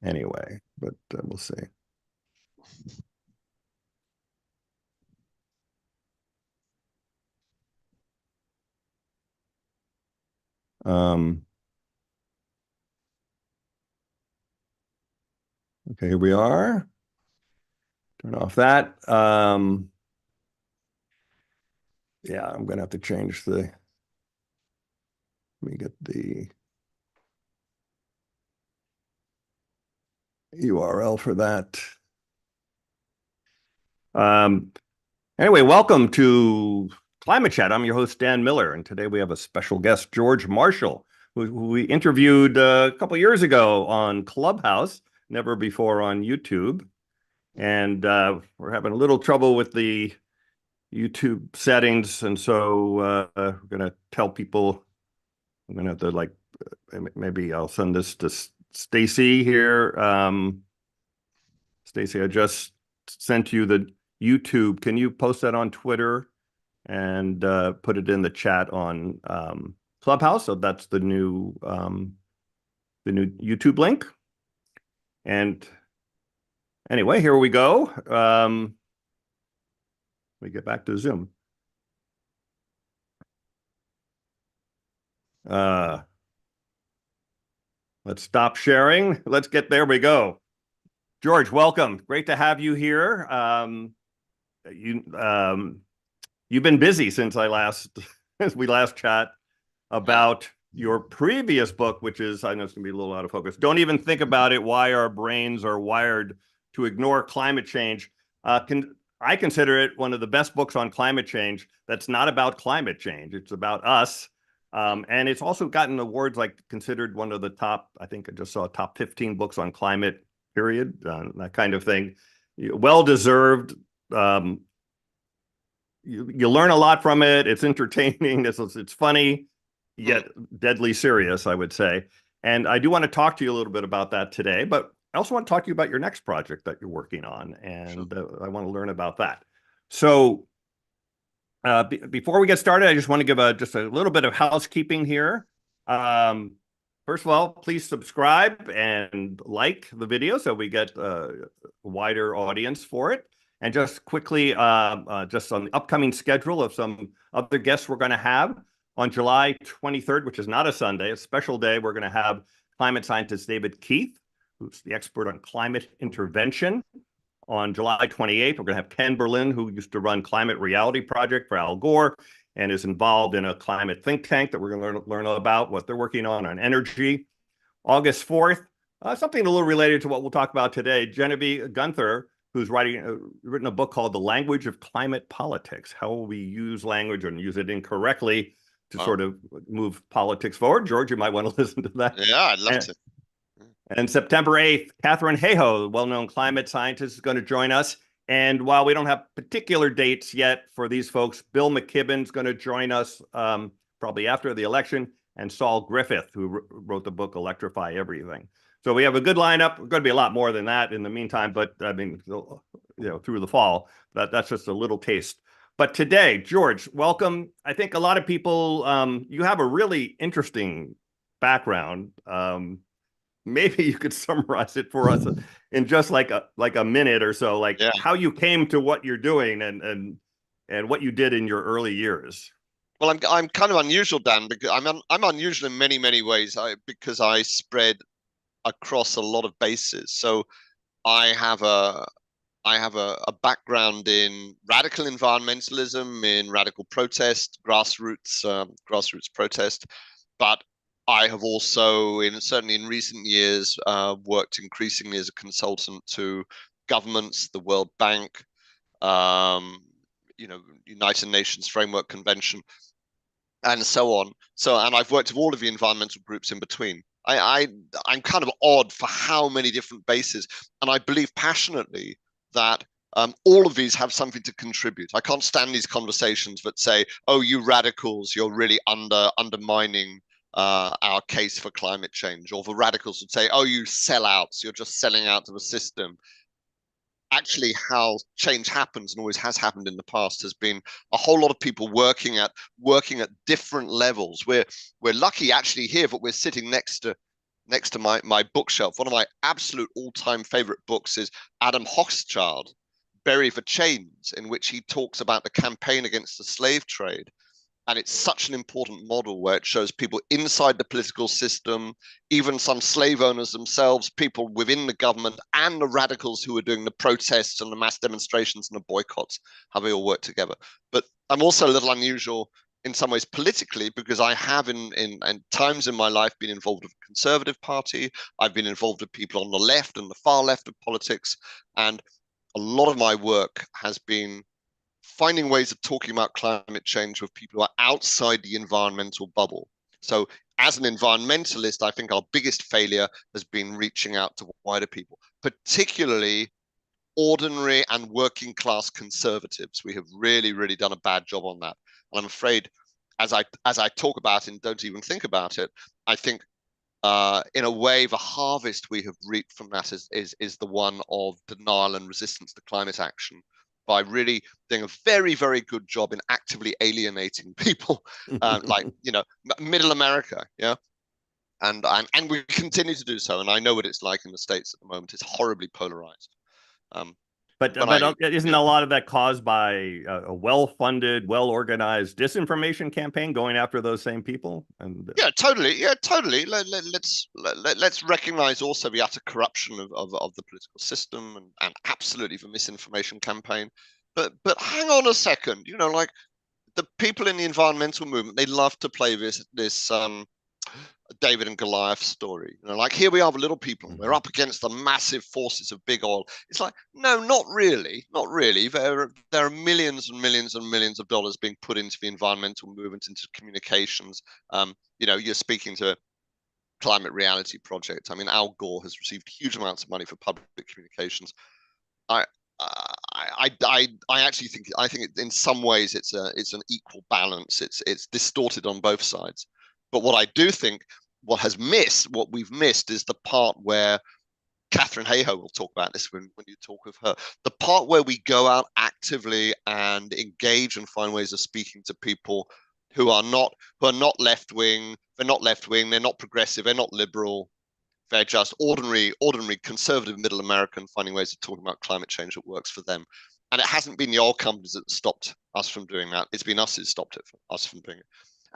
anyway, but we'll see. Okay, here we are. Turn off that. Yeah, I'm gonna have to change the. Let me get the URL for that. Anyway, welcome to Climate Chat. I'm your host, Dan Miller, and today we have a special guest, George Marshall, who we interviewed a couple years ago on Clubhouse, never before on YouTube. And we're having a little trouble with the YouTube settings, and so we're going to tell people, I'm going to have to like, maybe I'll send this to Stacy here. Stacy, I just sent you the YouTube. Can you post that on Twitter and put it in the chat on Clubhouse? So that's the new YouTube link. And anyway, here we go. We get back to Zoom. Let's stop sharing. Let's get there. We go. George, welcome. Great to have you here. You've been busy since we last chat about your previous book, which is, I know it's gonna be a little out of focus. Don't even think about it. Why our brains are wired to ignore climate change. I consider it one of the best books on climate change that's not about climate change. It's about us. And it's also gotten awards, like considered one of the top, I think I just saw top 15 books on climate, period, that kind of thing. Well-deserved. You learn a lot from it. It's entertaining. It's funny, yet deadly serious, I would say. And I do want to talk to you a little bit about that today, but I also want to talk to you about your next project that you're working on, and I want to learn about that. So before we get started, I just want to give just a little bit of housekeeping here. First of all, please subscribe and like the video so we get a wider audience for it. And just quickly, just on the upcoming schedule of some other guests we're going to have on July 23rd, which is not a Sunday, a special day, we're going to have climate scientist David Keith, who's the expert on climate intervention. On July 28th, we're going to have Ken Berlin, who used to run Climate Reality Project for Al Gore and is involved in a climate think tank that we're going to learn about what they're working on energy. August 4th, something a little related to what we'll talk about today, Genevieve Gunther, who's written a book called The Language of Climate Politics, how we use language and use it incorrectly to sort of move politics forward. George, you might want to listen to that. Yeah, I'd love to. And September 8th, Catherine Hayhoe, the well-known climate scientist, is going to join us. And while we don't have particular dates yet for these folks, Bill McKibben's going to join us probably after the election, and Saul Griffith, who wrote the book Electrify Everything. So we have a good lineup. We're going to be a lot more than that in the meantime, but I mean, through the fall, that's just a little taste. But today, George, welcome. I think a lot of people, you have a really interesting background. Maybe you could summarize it for us in just like a minute or so, like how you came to what you're doing and what you did in your early years. Well, I'm kind of unusual, Dan, because I'm unusual in many ways. Because I spread across a lot of bases. So I have a background in radical environmentalism, in radical protest, grassroots protest, but I have also, certainly in recent years, worked increasingly as a consultant to governments, the World Bank, United Nations Framework Convention, and so on. And I've worked with all of the environmental groups in between. I'm kind of odd for how many different bases, and I believe passionately that all of these have something to contribute. I can't stand these conversations that say, "Oh, you radicals, you're really undermining our case for climate change," or the radicals would say, "Oh, you sellouts, you're just selling out to the system." Actually, how change happens, and always has happened in the past, has been a whole lot of people working at different levels. We're lucky actually here that we're sitting next to next to my bookshelf. One of my absolute all-time favorite books is Adam Hochschild, Bury the Chains, in which he talks about the campaign against the slave trade. And it's such an important model where it shows people inside the political system, even some slave owners themselves, people within the government, and the radicals who are doing the protests and the mass demonstrations and the boycotts, how they all work together. But I'm also a little unusual in some ways politically, because I have in times in my life been involved with the Conservative Party. I've been involved with people on the left and the far left of politics. And a lot of my work has been finding ways of talking about climate change with people who are outside the environmental bubble. So as an environmentalist, I think our biggest failure has been reaching out to wider people, particularly ordinary and working class conservatives. We have really, really done a bad job on that. And I'm afraid, as I talk about it and don't even think about it, I think in a way, the harvest we have reaped from that is the one of denial and resistance to climate action, by really doing a very, very good job in actively alienating people, like, you know, middle America, yeah. And we continue to do so. And I know what it's like in the States at the moment. It's horribly polarized. But isn't a lot of that caused by a well-funded, well-organized disinformation campaign going after those same people? And yeah, totally. Let's recognize also the utter corruption of the political system, and absolutely the misinformation campaign. But hang on a second, you know, like the people in the environmental movement, they love to play this David and Goliath story. You know, like, here we are, the little people, we're up against the massive forces of big oil. It's like, no, not really, not really. There are millions and millions and millions of dollars being put into the environmental movement, into communications. You know, you're speaking to Climate Reality Project. I mean, Al Gore has received huge amounts of money for public communications. I actually think in some ways it's an equal balance. It's distorted on both sides. But what I do think, what we've missed is the part where Catherine Hayhoe will talk about this when you talk with her. The part where we go out actively and engage and find ways of speaking to people who are not left wing. They're not left wing. They're not progressive. They're not liberal. They're just ordinary conservative middle American, finding ways of talking about climate change that works for them. And it hasn't been the oil companies that stopped us from doing that. It's been us who stopped us from doing it.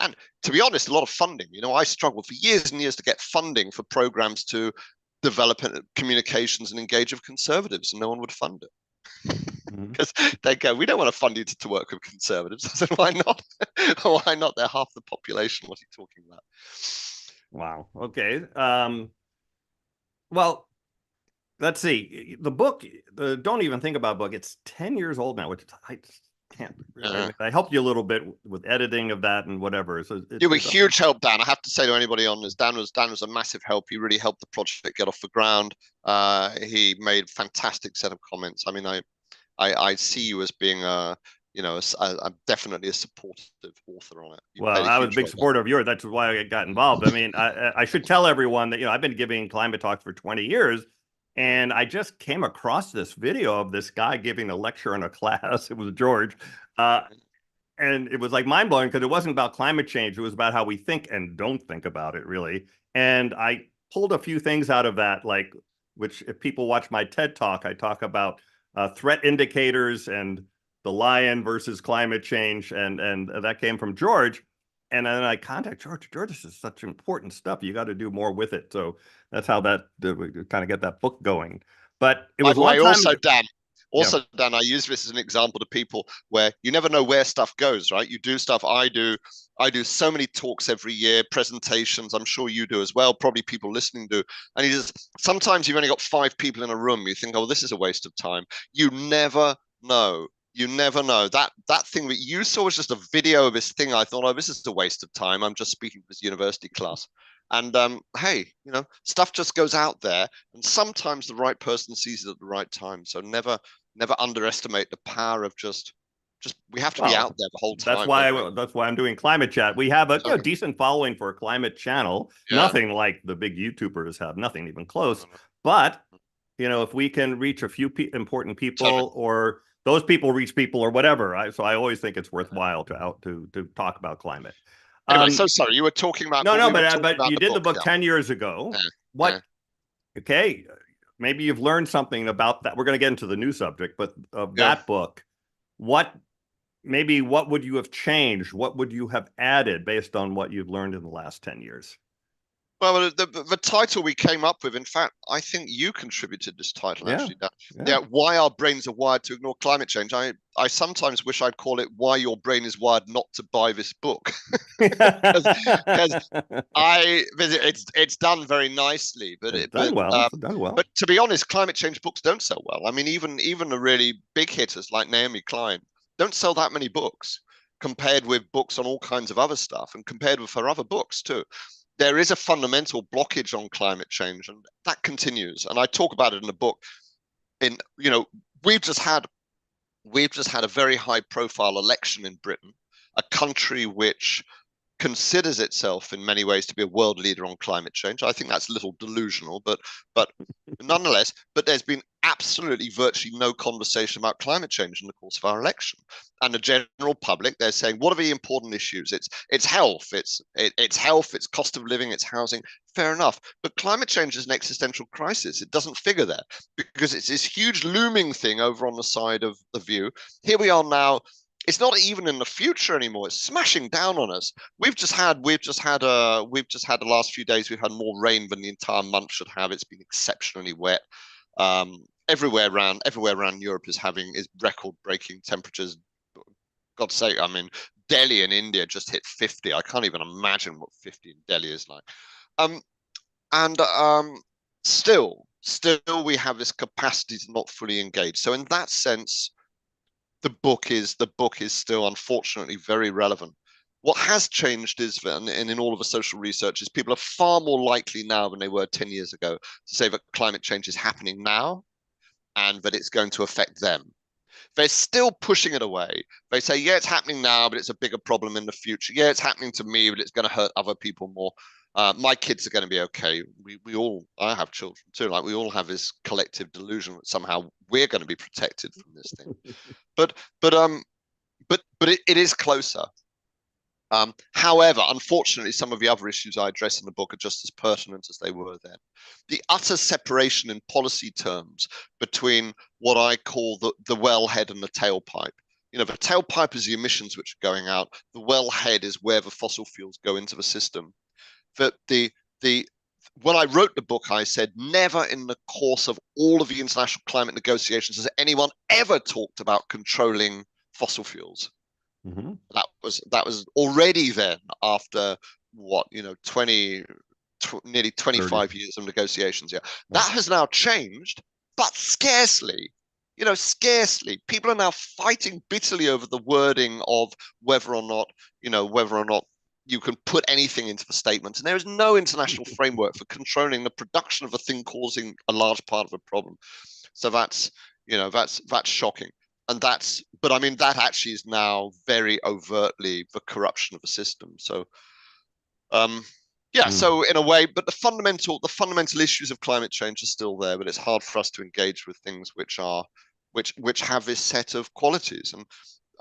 And to be honest, a lot of funding. You know, I struggled for years and years to get funding for programs to develop communications and engage with conservatives, and no one would fund it. Because they go, we don't want to fund you to work with conservatives. I said, why not? Why not? They're half the population. What are you talking about? Wow. Okay. Well, let's see. The book, the Don't Even Think About book, it's 10 years old now, which I can't. I helped you a little bit with editing of that and whatever. So you were a huge help, Dan. I have to say to anybody on this, Dan was a massive help. He really helped the project get off the ground. He made fantastic set of comments. I mean, I see you as being I'm definitely a supportive author on it. Well, I was a big supporter of yours. That's why I got involved. I mean, I should tell everyone that, you know, I've been giving climate talks for 20 years. And I just came across this video of this guy giving a lecture in a class. It was George. And it was like mind blowing, because it wasn't about climate change. It was about how we think and don't think about it, really. And I pulled a few things out of that, like, which if people watch my TED Talk, I talk about threat indicators and the lion versus climate change. And that came from George. And then I contact George. George, this is such important stuff. You got to do more with it. So that's how we kind of get that book going. But it was also, Dan, I use this as an example to people where you never know where stuff goes, right? You do stuff. I do so many talks every year, presentations. I'm sure you do as well. Probably people listening do. And sometimes you've only got 5 people in a room. You think, oh, this is a waste of time. You never know. You never know. That thing that you saw was just a video of this thing. I thought, oh, this is a waste of time. I'm just speaking to this university class. And hey, you know, stuff just goes out there, and sometimes the right person sees it at the right time. So never underestimate the power of just we have to be out there the whole time. That's why I'm doing Climate Chat. We have a decent following for a climate channel. Yeah. Nothing like the big YouTubers have, nothing even close. But, you know, if we can reach a few important people, or those people reach people, or whatever, so I always think it's worthwhile to talk about climate. Anyway, so sorry, you were talking about... but you did the book 10 years ago. what, okay, maybe you've learned something about that. We're going to get into the new subject, but of Yeah. that book, maybe what would you have changed? What would you have added based on what you've learned in the last 10 years? Well, the title we came up with, in fact, I think you contributed this title, Yeah. actually. Yeah, why our brains are wired to ignore climate change. I sometimes wish I'd call it why your brain is wired not to buy this book. Because it's done very nicely, but It's done well. It's done well. But to be honest, climate change books don't sell well. I mean, even the really big hitters like Naomi Klein don't sell that many books compared with books on all kinds of other stuff, and compared with her other books too. There is a fundamental blockage on climate change, and that continues. And I talk about it in the book. We've just had a very high profile election in Britain, a country which considers itself in many ways to be a world leader on climate change. I think that's a little delusional, but nonetheless, but there's been absolutely virtually no conversation about climate change in the course of our election. And the general public, they're saying, what are the important issues? It's health, it's health, it's cost of living, it's housing. Fair enough. But climate change is an existential crisis. It doesn't figure there because it's this huge looming thing over on the side of the view. Here we are now. It's not even in the future anymore. It's smashing down on us. We've just had the last few days. We've had more rain than the entire month should have. It's been exceptionally wet. Everywhere around Europe is record-breaking temperatures. God's sake, I mean, Delhi in India just hit 50. I can't even imagine what 50 in Delhi is like. Still we have this capacity to not fully engage. So in that sense, the book is still unfortunately very relevant. What has changed is, and in all of the social research, is people are far more likely now than they were 10 years ago to say that climate change is happening now and that it's going to affect them. They're still pushing it away. They say, yeah, it's happening now, but it's a bigger problem in the future. Yeah, it's happening to me, but it's going to hurt other people more. My kids are going to be okay. I have children too. Like, we all have this collective delusion that somehow we're going to be protected from this thing. But it is closer. However, unfortunately, some of the other issues I address in the book are just as pertinent as they were then. The utter separation in policy terms between what I call the wellhead and the tailpipe. The tailpipe is the emissions which are going out. The wellhead is where the fossil fuels go into the system. When I wrote the book, I said never in the course of all of the international climate negotiations has anyone ever talked about controlling fossil fuels. Mm-hmm. That was already then, after nearly 25 years of negotiations. Yeah, that has now changed, but scarcely. Scarcely. People are now fighting bitterly over the wording of whether or not you can put anything into the statement. And there is no international framework for controlling the production of a thing causing a large part of a problem. So that's shocking. And but I mean, that actually is now very overtly the corruption of the system. So, so in a way, but the fundamental issues of climate change are still there, but it's hard for us to engage with things which have this set of qualities.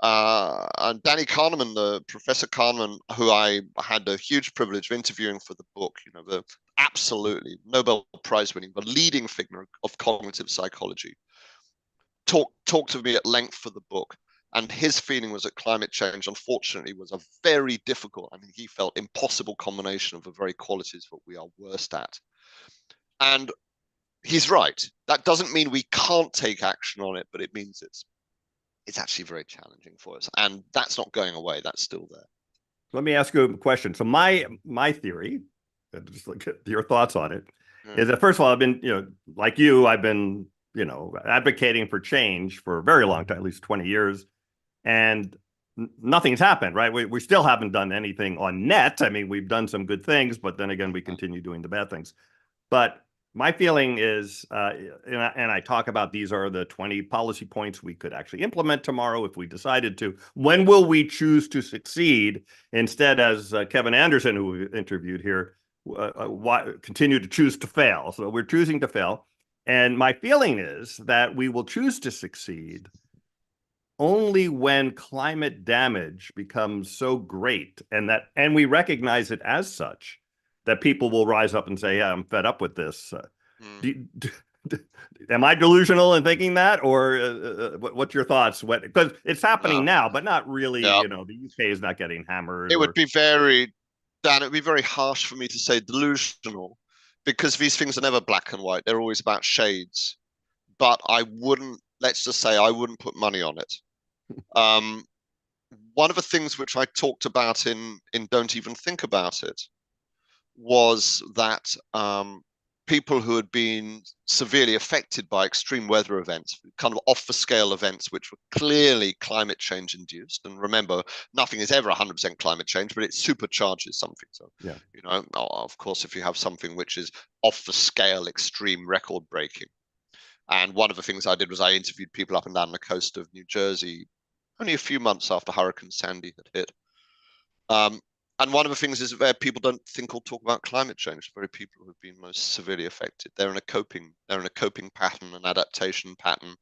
And Danny Kahneman, Professor Kahneman, who I had the huge privilege of interviewing for the book, the absolutely Nobel Prize winning, the leading figure of cognitive psychology, talked to me at length for the book. And his feeling was that climate change, unfortunately, was a very difficult, he felt impossible combination of the very qualities that we are worst at. And he's right. That doesn't mean we can't take action on it, but it means it's actually very challenging for us. And that's not going away. That's still there. Let me ask you a question. So my theory, just look at your thoughts on it, is that, first of all, I've been, like you, I've been, advocating for change for a very long time, at least 20 years. And nothing's happened, right? We still haven't done anything on net. I mean, we've done some good things, but then again, we continue doing the bad things. But my feeling is, and I talk about, these are the 20 policy points we could actually implement tomorrow if we decided to. When will we choose to succeed? Instead, as Kevin Anderson, who we interviewed here, continue to choose to fail. So we're choosing to fail. And my feeling is that we will choose to succeed only when climate damage becomes so great, and we recognize it as such, that people will rise up and say, yeah, I'm fed up with this. Mm. Am I delusional in thinking that, or what's your thoughts? Because it's happening No. now, but not really. Yeah. You know, the UK is not getting hammered. It would Or be very, Dan, it would be very harsh for me to say delusional because these things are never black and white. They're always about shades. But I wouldn't, let's just say I wouldn't put money on it. Um, One of the things which I talked about in Don't Even Think About It was that people who had been severely affected by extreme weather events, kind of off the scale events, which were clearly climate change induced. And remember, nothing is ever 100% climate change, but it supercharges something. So, yeah, you know, of course, if you have something which is off the scale, extreme, record breaking. And one of the things I did was I interviewed people up and down the coast of New Jersey only a few months after Hurricane Sandy had hit. And one of the things is that people don't think or talk about climate change. The very people who have been most severely affected. They're in a coping pattern, an adaptation pattern.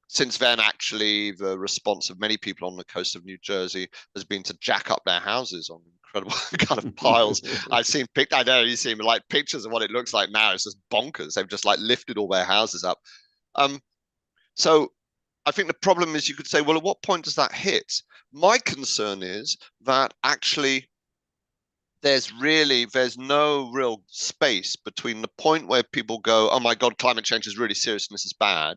Since then, actually, the response of many people on the coast of New Jersey has been to jack up their houses on incredible kind of piles. I've seen I know you've seen like pictures of what it looks like now. It's just bonkers. They've just like lifted all their houses up. So I think the problem is you could say, well, at what point does that hit? My concern is that actually there's no real space between the point where people go, oh my God, climate change is really serious and this is bad,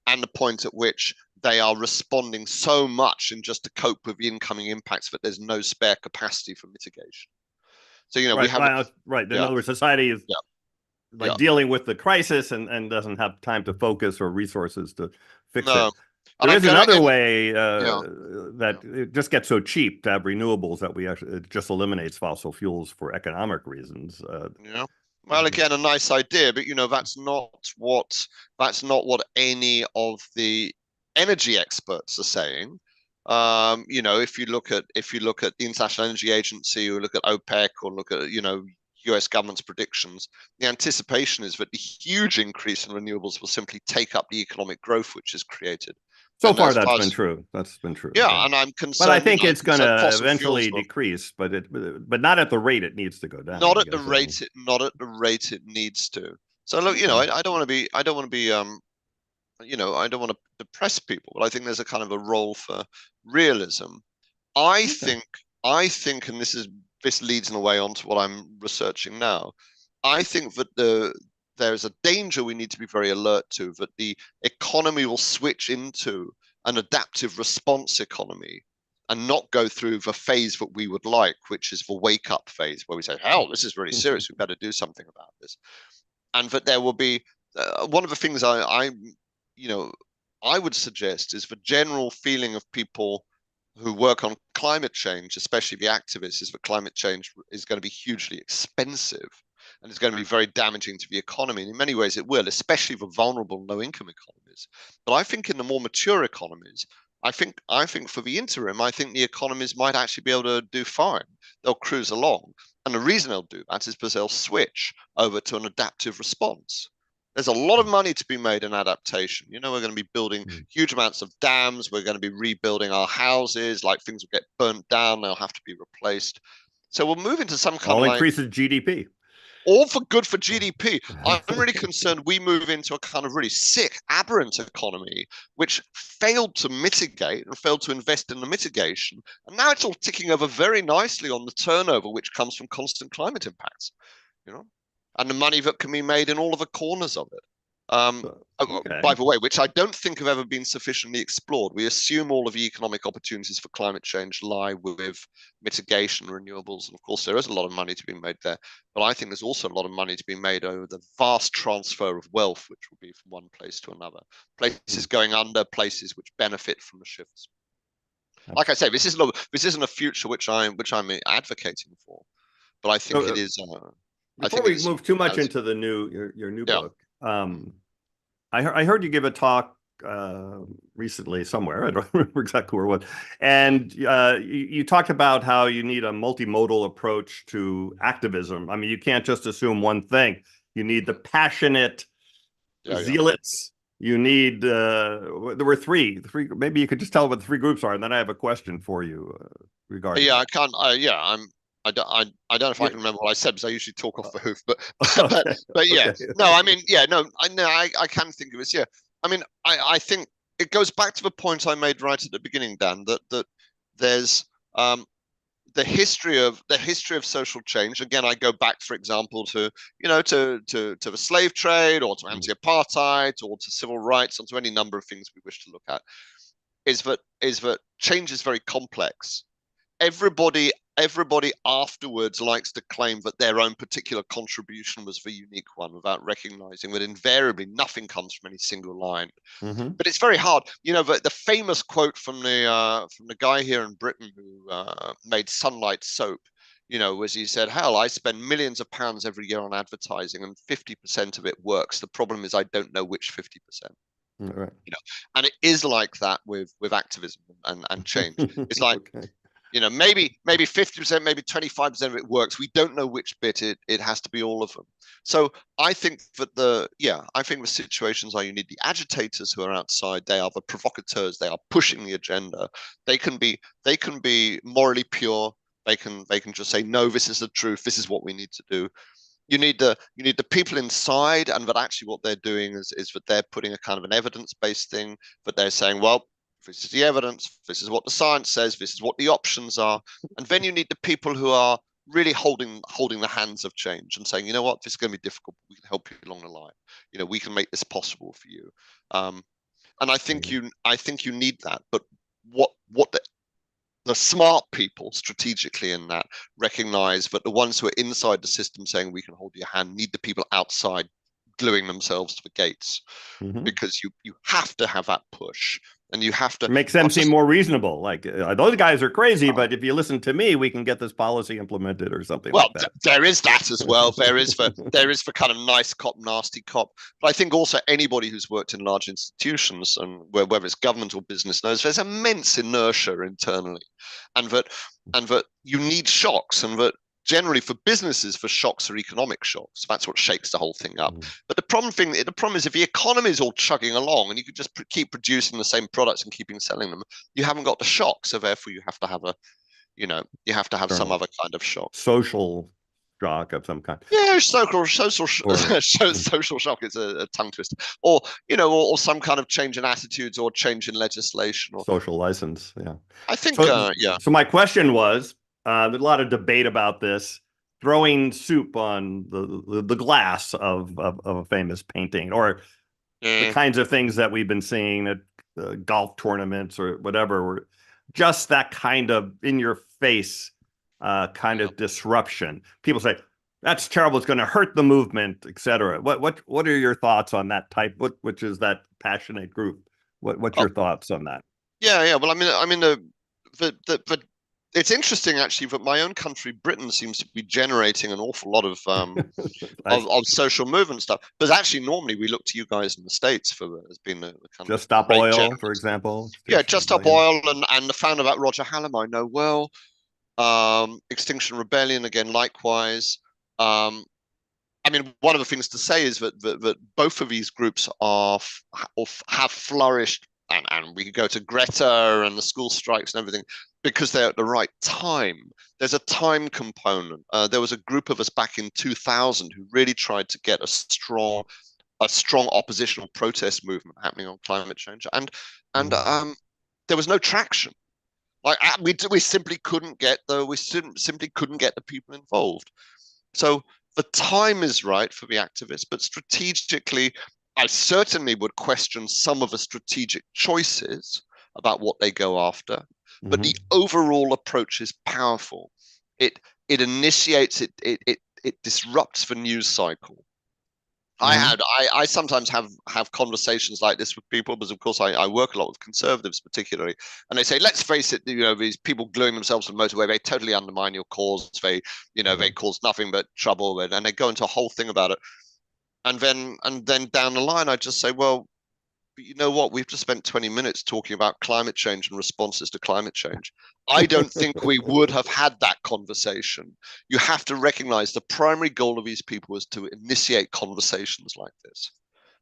and the point at which they are responding so much and just to cope with the incoming impacts that there's no spare capacity for mitigation. So, you know, we have right. In other words, society is dealing with the crisis and doesn't have time to focus or resources to fix it. There is another way that it just gets so cheap to have renewables that it just eliminates fossil fuels for economic reasons. Well, again, a nice idea, but you know that's not what any of the energy experts are saying. You know, if you look at the International Energy Agency, or look at OPEC, or look at US government's predictions, the anticipation is that the huge increase in renewables will simply take up the economic growth which is created. So far, that's been true. That's been true. Yeah, and I'm concerned. But I think it's going to eventually decrease, but not at the rate it needs to go down. Not at the rate it needs to. So look, you know, I don't want to be I don't want to depress people, but I think there's a kind of a role for realism. I think, and this leads in a way onto what I'm researching now. I think that there's a danger we need to be very alert to, that the economy will switch into an adaptive response economy and not go through the phase that we would like, which is the wake up phase, where we say, hell, this is really serious, we better do something about this. And that there will be one of the things I would suggest is the general feeling of people who work on climate change, especially the activists, is that climate change is going to be hugely expensive and it's going to be very damaging to the economy. And in many ways it will, especially the vulnerable low-income economies. But I think in the more mature economies, I think for the interim, I think the economies might actually be able to do fine. They'll cruise along. And the reason they'll do that is because they'll switch over to an adaptive response. There's a lot of money to be made in adaptation. You know, we're going to be building huge amounts of dams. We're going to be rebuilding our houses. Like things will get burnt down. They'll have to be replaced. So we'll move into some kind of increases GDP. All for good for GDP. I'm really concerned we move into a kind of really sick, aberrant economy, which failed to mitigate and failed to invest in the mitigation. And now it's all ticking over very nicely on the turnover, which comes from constant climate impacts, you know, and the money that can be made in all of the corners of it. By the way, which I don't think have ever been sufficiently explored. We assume all of the economic opportunities for climate change lie with mitigation, renewables, and of course there is a lot of money to be made there. But I think there's also a lot of money to be made over the vast transfer of wealth, which will be from one place to another. Places going under, places which benefit from the shifts. Like I say, this isn't a future which I'm advocating for, but I think it is. Before we move too much into the your new book. I heard you give a talk recently somewhere. I don't remember exactly where it was. And you talked about how you need a multimodal approach to activism. I mean, you can't just assume one thing. You need the passionate zealots. You need, there were three, maybe you could just tell what the three groups are. And then I have a question for you regarding I can't, I don't know if I Yeah. can remember what I said because I usually talk off the hoof, but Okay. but yeah, Okay. no, I mean, yeah, no, I can think of it. Yeah, I mean, I think it goes back to the point I made right at the beginning, Dan, that there's um the history of social change. Again, I go back, for example, to to the slave trade, or to anti-apartheid, or to civil rights, or to any number of things we wish to look at. Is that change is very complex. Everybody afterwards likes to claim that their own particular contribution was the unique one, without recognizing that invariably nothing comes from any single line. Mm-hmm. But it's very hard. The famous quote from the guy here in Britain who made Sunlight soap, was he said, "Hell, I spend millions of pounds every year on advertising, and 50% of it works. The problem is I don't know which 50%." All right. And it is like that with activism and change. It's like, Okay. maybe 50%, maybe 25% of it works. We don't know which bit. It has to be all of them. So I think that I think the situations are, you need the agitators who are outside. They are the provocateurs. They are pushing the agenda. They can be morally pure. They can just say, no, this is the truth. This is what we need to do. You need the people inside, and that actually what they're doing is that they're putting a kind of an evidence-based thing, that they're saying, well, this is the evidence, this is what the science says, this is what the options are. And then you need the people who are really holding the hands of change and saying, you know what, this is going to be difficult, but we can help you along the line. We can make this possible for you. And I think you need that. But what the smart people strategically in that recognize that the ones who are inside the system saying we can hold your hand need the people outside gluing themselves to the gates, Mm-hmm. because you have to have that push, and you have to Makes them not seem just more reasonable. Like those guys are crazy, but if you listen to me, we can get this policy implemented or something well, like that. there is that as well. There is the kind of nice cop, nasty cop. But I think also anybody who's worked in large institutions, and whether it's government or business, knows there's immense inertia internally, and that you need shocks, and that generally for businesses, for shocks are economic shocks. That's what shakes the whole thing up. But the problem is, if the economy is all chugging along and you could just keep producing the same products and keeping selling them, you haven't got the shock. So therefore, you have to have some External other kind of shock. social shock of some kind. Yeah, social Or social shock is a tongue twister, or some kind of change in attitudes, or change in legislation, or social license. Yeah. I think, So, yeah. so my question was, there's a lot of debate about this, throwing soup on the glass of a famous painting, or the Yeah. kinds of things that we've been seeing at golf tournaments or whatever, were just that kind of in your face kind Yeah. of disruption. People say that's terrible. It's going to hurt the movement, etc. What are your thoughts on that type? Which is that passionate group? What's Well, your thoughts on that? yeah. Well, the it's interesting actually that my own country, Britain, seems to be generating an awful lot of I, of social movement stuff. But actually, normally we look to you guys in the States as being the kind of Just Stop great Oil, for generators. example. Yeah, Station Just Stop Rebellion. Oil, and the founder of that, Roger Hallam, I know well. Extinction Rebellion, again, likewise. Um, I mean, one of the things to say is that both of these groups have flourished, and we could go to Greta and the school strikes and everything, because they're at the right time. There's a time component. There was a group of us back in 2000 who really tried to get a strong oppositional protest movement happening on climate change, and there was no traction. Like, we simply couldn't get the people involved. So the time is right for the activists, but strategically, I certainly would question some of the strategic choices about what they go after. But the overall approach is powerful. It initiates it disrupts the news cycle. I sometimes have conversations like this with people, because of course I work a lot with conservatives particularly, and they say, let's face it, these people gluing themselves to the motorway, they totally undermine your cause. They cause nothing but trouble, and they go into a whole thing about it. And then down the line, I just say, well, but you know what? We've just spent 20 minutes talking about climate change and responses to climate change. I don't think we would have had that conversation. You have to recognize the primary goal of these people was to initiate conversations like this.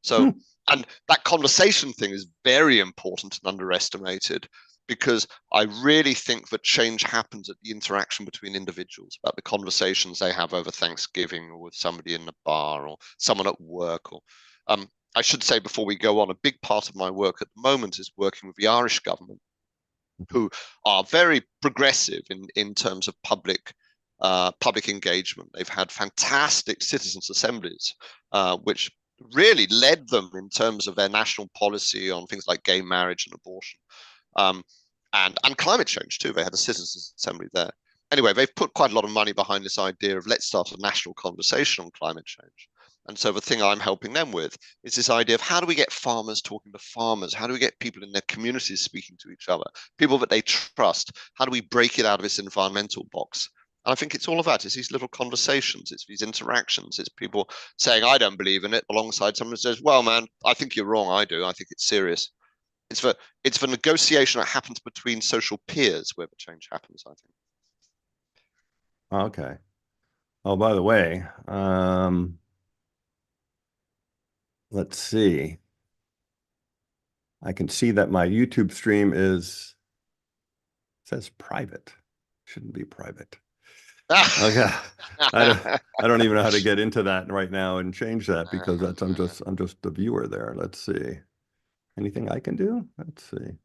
So, and that conversation thing is very important and underestimated. because I really think that change happens at the interaction between individuals, about the conversations they have over Thanksgiving or with somebody in the bar or someone at work. Or I should say before we go on, a big part of my work at the moment is working with the Irish government, who are very progressive in terms of public engagement. They've had fantastic citizens' assemblies, which really led them in terms of their national policy on things like gay marriage and abortion, um, and climate change too. They had a citizens' assembly there. Anyway, they've put quite a lot of money behind this idea of let's start a national conversation on climate change. And so the thing I'm helping them with is this idea of how do we get farmers talking to farmers? How do we get people in their communities speaking to each other, people that they trust? How do we break it out of this environmental box? And I think it's all of that. It's these little conversations. It's these interactions. It's people saying, I don't believe in it, alongside someone who says, well, man, I think you're wrong. I do. I think it's serious. It's the negotiation that happens between social peers where the change happens, I think. Okay. Oh, by the way, let's see. I can see that my YouTube stream says private. Shouldn't be private. Okay. I don't even know how to get into that right now and change that, because I'm just the viewer there. Let's see. Anything I can do? Let's see.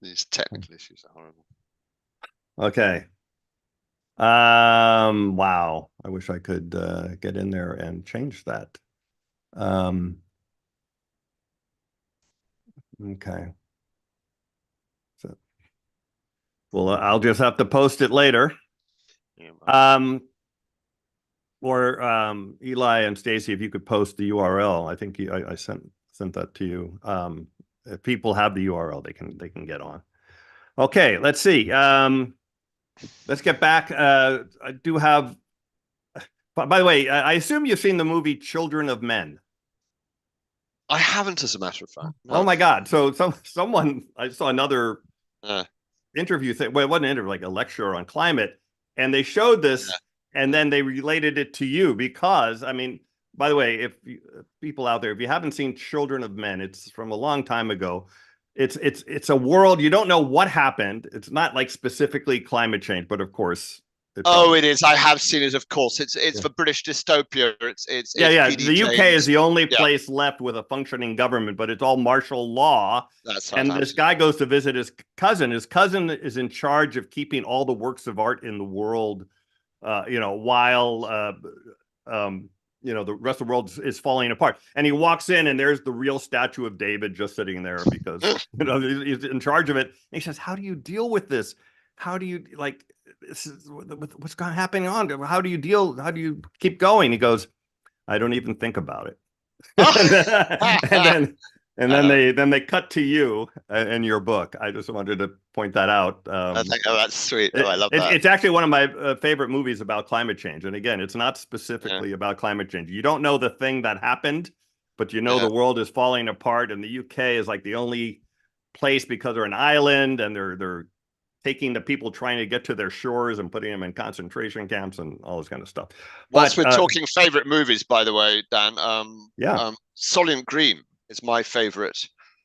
These technical issues are horrible. Okay. Wow. I wish I could get in there and change that. Okay. So, well, I'll just have to post it later. Yeah, Or Eli and Stacy, if you could post the URL. I think I sent that to you. If people have the URL, they can get on. Okay, let's see. Let's get back. I do have. By the way, I assume you've seen the movie Children of Men. I haven't, as a matter of fact. No. Oh my God! So someone, I saw another interview thing. Well, it wasn't an interview, like a lecture on climate, and they showed this, and then they related it to you, because I mean, by the way, if people out there, if you haven't seen Children of Men, it's from a long time ago. It's a world you don't know what happened. It's not like specifically climate change, but of course. It is. I have seen it, of course. It's the British dystopia. It's PD the UK James. Is the only place left with a functioning government, but it's all martial law. And this guy goes to visit his cousin. His cousin is in charge of keeping all the works of art in the world, while the rest of the world is falling apart. And he walks in, and there's the real statue of David just sitting there, because he's in charge of it. And he says, "How do you deal with this? How do you what's going to happen on? How do you keep going?" He goes, "I don't even think about it." and then they cut to you in your book. I just wanted to point that out. I think that's sweet. I love that. It's actually one of my favorite movies about climate change. And again, it's not specifically about climate change. You don't know the thing that happened, but the world is falling apart, and the UK is like the only place, because they're an island, and they're taking the people trying to get to their shores and putting them in concentration camps and all this kind of stuff. Whilst we're talking favorite movies, by the way, Dan, Soylent Green is my favorite.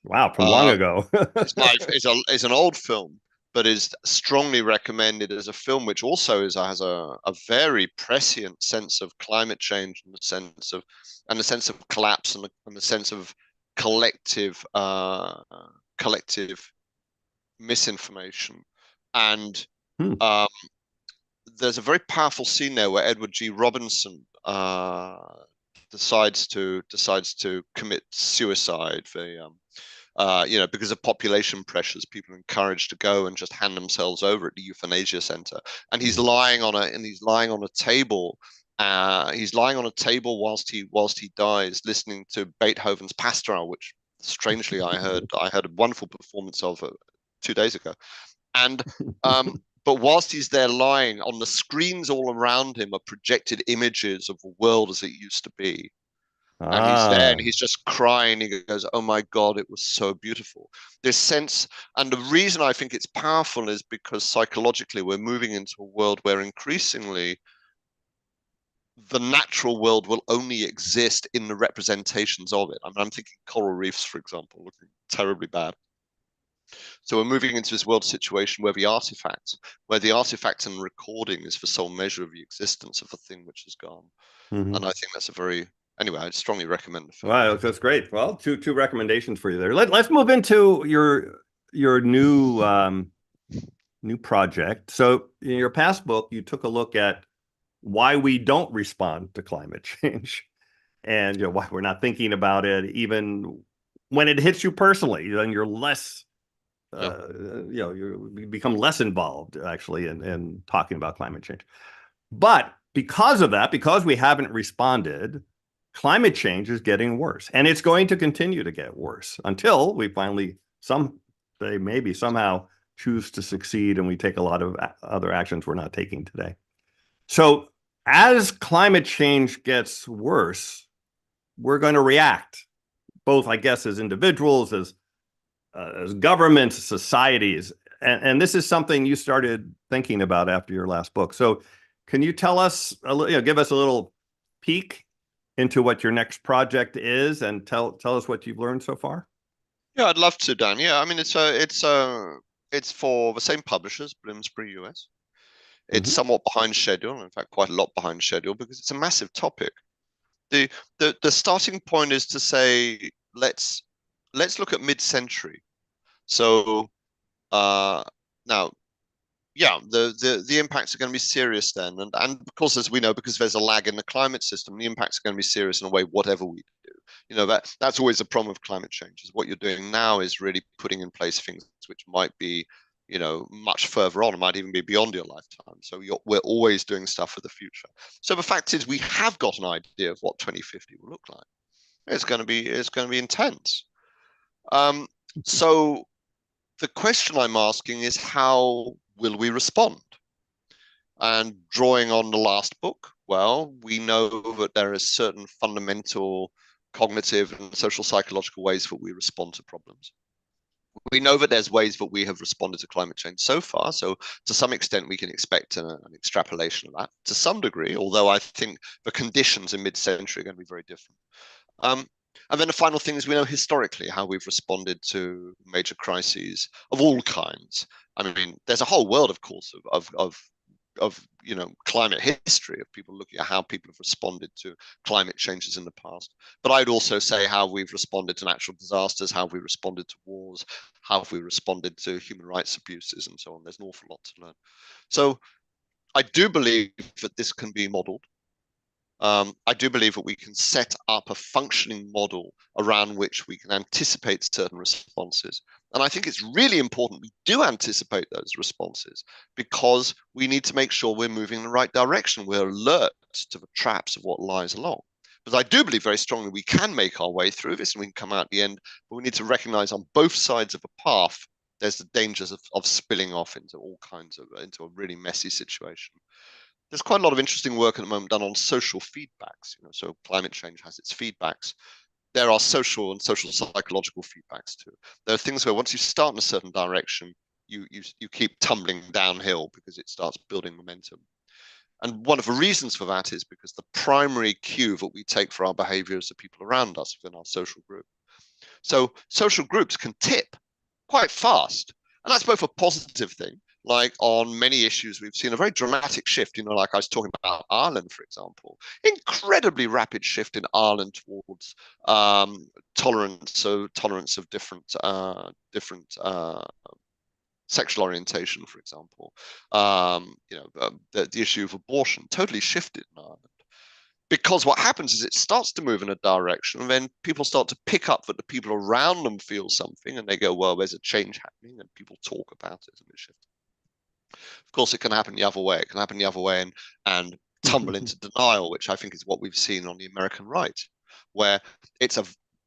Wow, from long ago. It's an old film, but is strongly recommended as a film which also has a very prescient sense of climate change, and the sense of collapse, and the sense of collective misinformation. And there's a very powerful scene there where Edward G. Robinson decides to commit suicide because of population pressures. People are encouraged to go and just hand themselves over at the euthanasia center, and he's lying on a table. He's lying on a table whilst he dies, listening to Beethoven's Pastoral, which strangely I heard a wonderful performance of 2 days ago. And but whilst he's there lying, on the screens all around him are projected images of the world as it used to be. And he's there, and he's just crying. He goes, "Oh my God, it was so beautiful." This sense, and the reason I think it's powerful is because psychologically we're moving into a world where increasingly the natural world will only exist in the representations of it. I mean, I'm thinking coral reefs, for example, looking terribly bad. So we're moving into this world situation where the artifact and recording is the sole measure of the existence of a thing which has gone. And I think that's a very, anyway, I'd strongly recommend the film. Wow, that's great. Well, two recommendations for you there. Let's move into your new project. So in your past book, you took a look at why we don't respond to climate change, and why we're not thinking about it, even when it hits you personally. Then you're less, you become less involved actually in talking about climate change. But because of that, because we haven't responded, climate change is getting worse, and it's going to continue to get worse until we finally maybe somehow choose to succeed and we take a lot of other actions we're not taking today. So as climate change gets worse, we're going to react, both, I guess, as individuals, as governments, societies. And this is something you started thinking about after your last book. So can you tell us, give us a little peek into what your next project is, and tell us what you've learned so far? Yeah, I'd love to, Dan. Yeah, I mean, it's for the same publishers, Bloomsbury US. It's somewhat behind schedule, in fact, quite a lot behind schedule, because it's a massive topic. The starting point is to say, let's look at mid-century. So now, yeah, the impacts are going to be serious then, and of course, as we know, because there's a lag in the climate system, the impacts are going to be serious in a way, whatever we do. That's always the problem of climate change. Is what you're doing now is really putting in place things which might be, much further on, might even be beyond your lifetime. So we're always doing stuff for the future. So the fact is, we have got an idea of what 2050 will look like. It's going to be intense. So the question I'm asking is, how will we respond? And drawing on the last book, well, we know that there are certain fundamental cognitive and social psychological ways that we respond to problems. We know that there's ways that we have responded to climate change so far. So to some extent, we can expect an extrapolation of that to some degree, although I think the conditions in mid-century are going to be very different. And then the final thing is, we know historically how we've responded to major crises of all kinds. I mean, there's a whole world, of course, of climate history, of people looking at how people have responded to climate changes in the past. But I'd also say how we've responded to natural disasters, how we responded to wars, how have we responded to human rights abuses, and so on. There's an awful lot to learn. So I do believe that this can be modeled. I do believe that we can set up a functioning model around which we can anticipate certain responses. And I think it's really important we do anticipate those responses, because we need to make sure we're moving in the right direction. We're alert to the traps of what lies along. Because I do believe very strongly we can make our way through this and we can come out at the end, but we need to recognize on both sides of the path, there's the dangers of spilling off into into a really messy situation. There's quite a lot of interesting work at the moment done on social feedbacks. So climate change has its feedbacks. There are social and social psychological feedbacks too. There are things where once you start in a certain direction, you keep tumbling downhill because it starts building momentum. And one of the reasons for that is because the primary cue that we take for our behavior is the people around us within our social group. So social groups can tip quite fast. And that's both a positive thing. Like on many issues, we've seen a very dramatic shift, like I was talking about Ireland, for example, incredibly rapid shift in Ireland towards tolerance of different sexual orientation, for example. The issue of abortion totally shifted in Ireland. Because what happens is it starts to move in a direction, and then people start to pick up that the people around them feel something, and they go, well, there's a change happening, and people talk about it, and it shifts. Of course, it can happen the other way. It can happen the other way and tumble into denial, which I think is what we've seen on the American right, where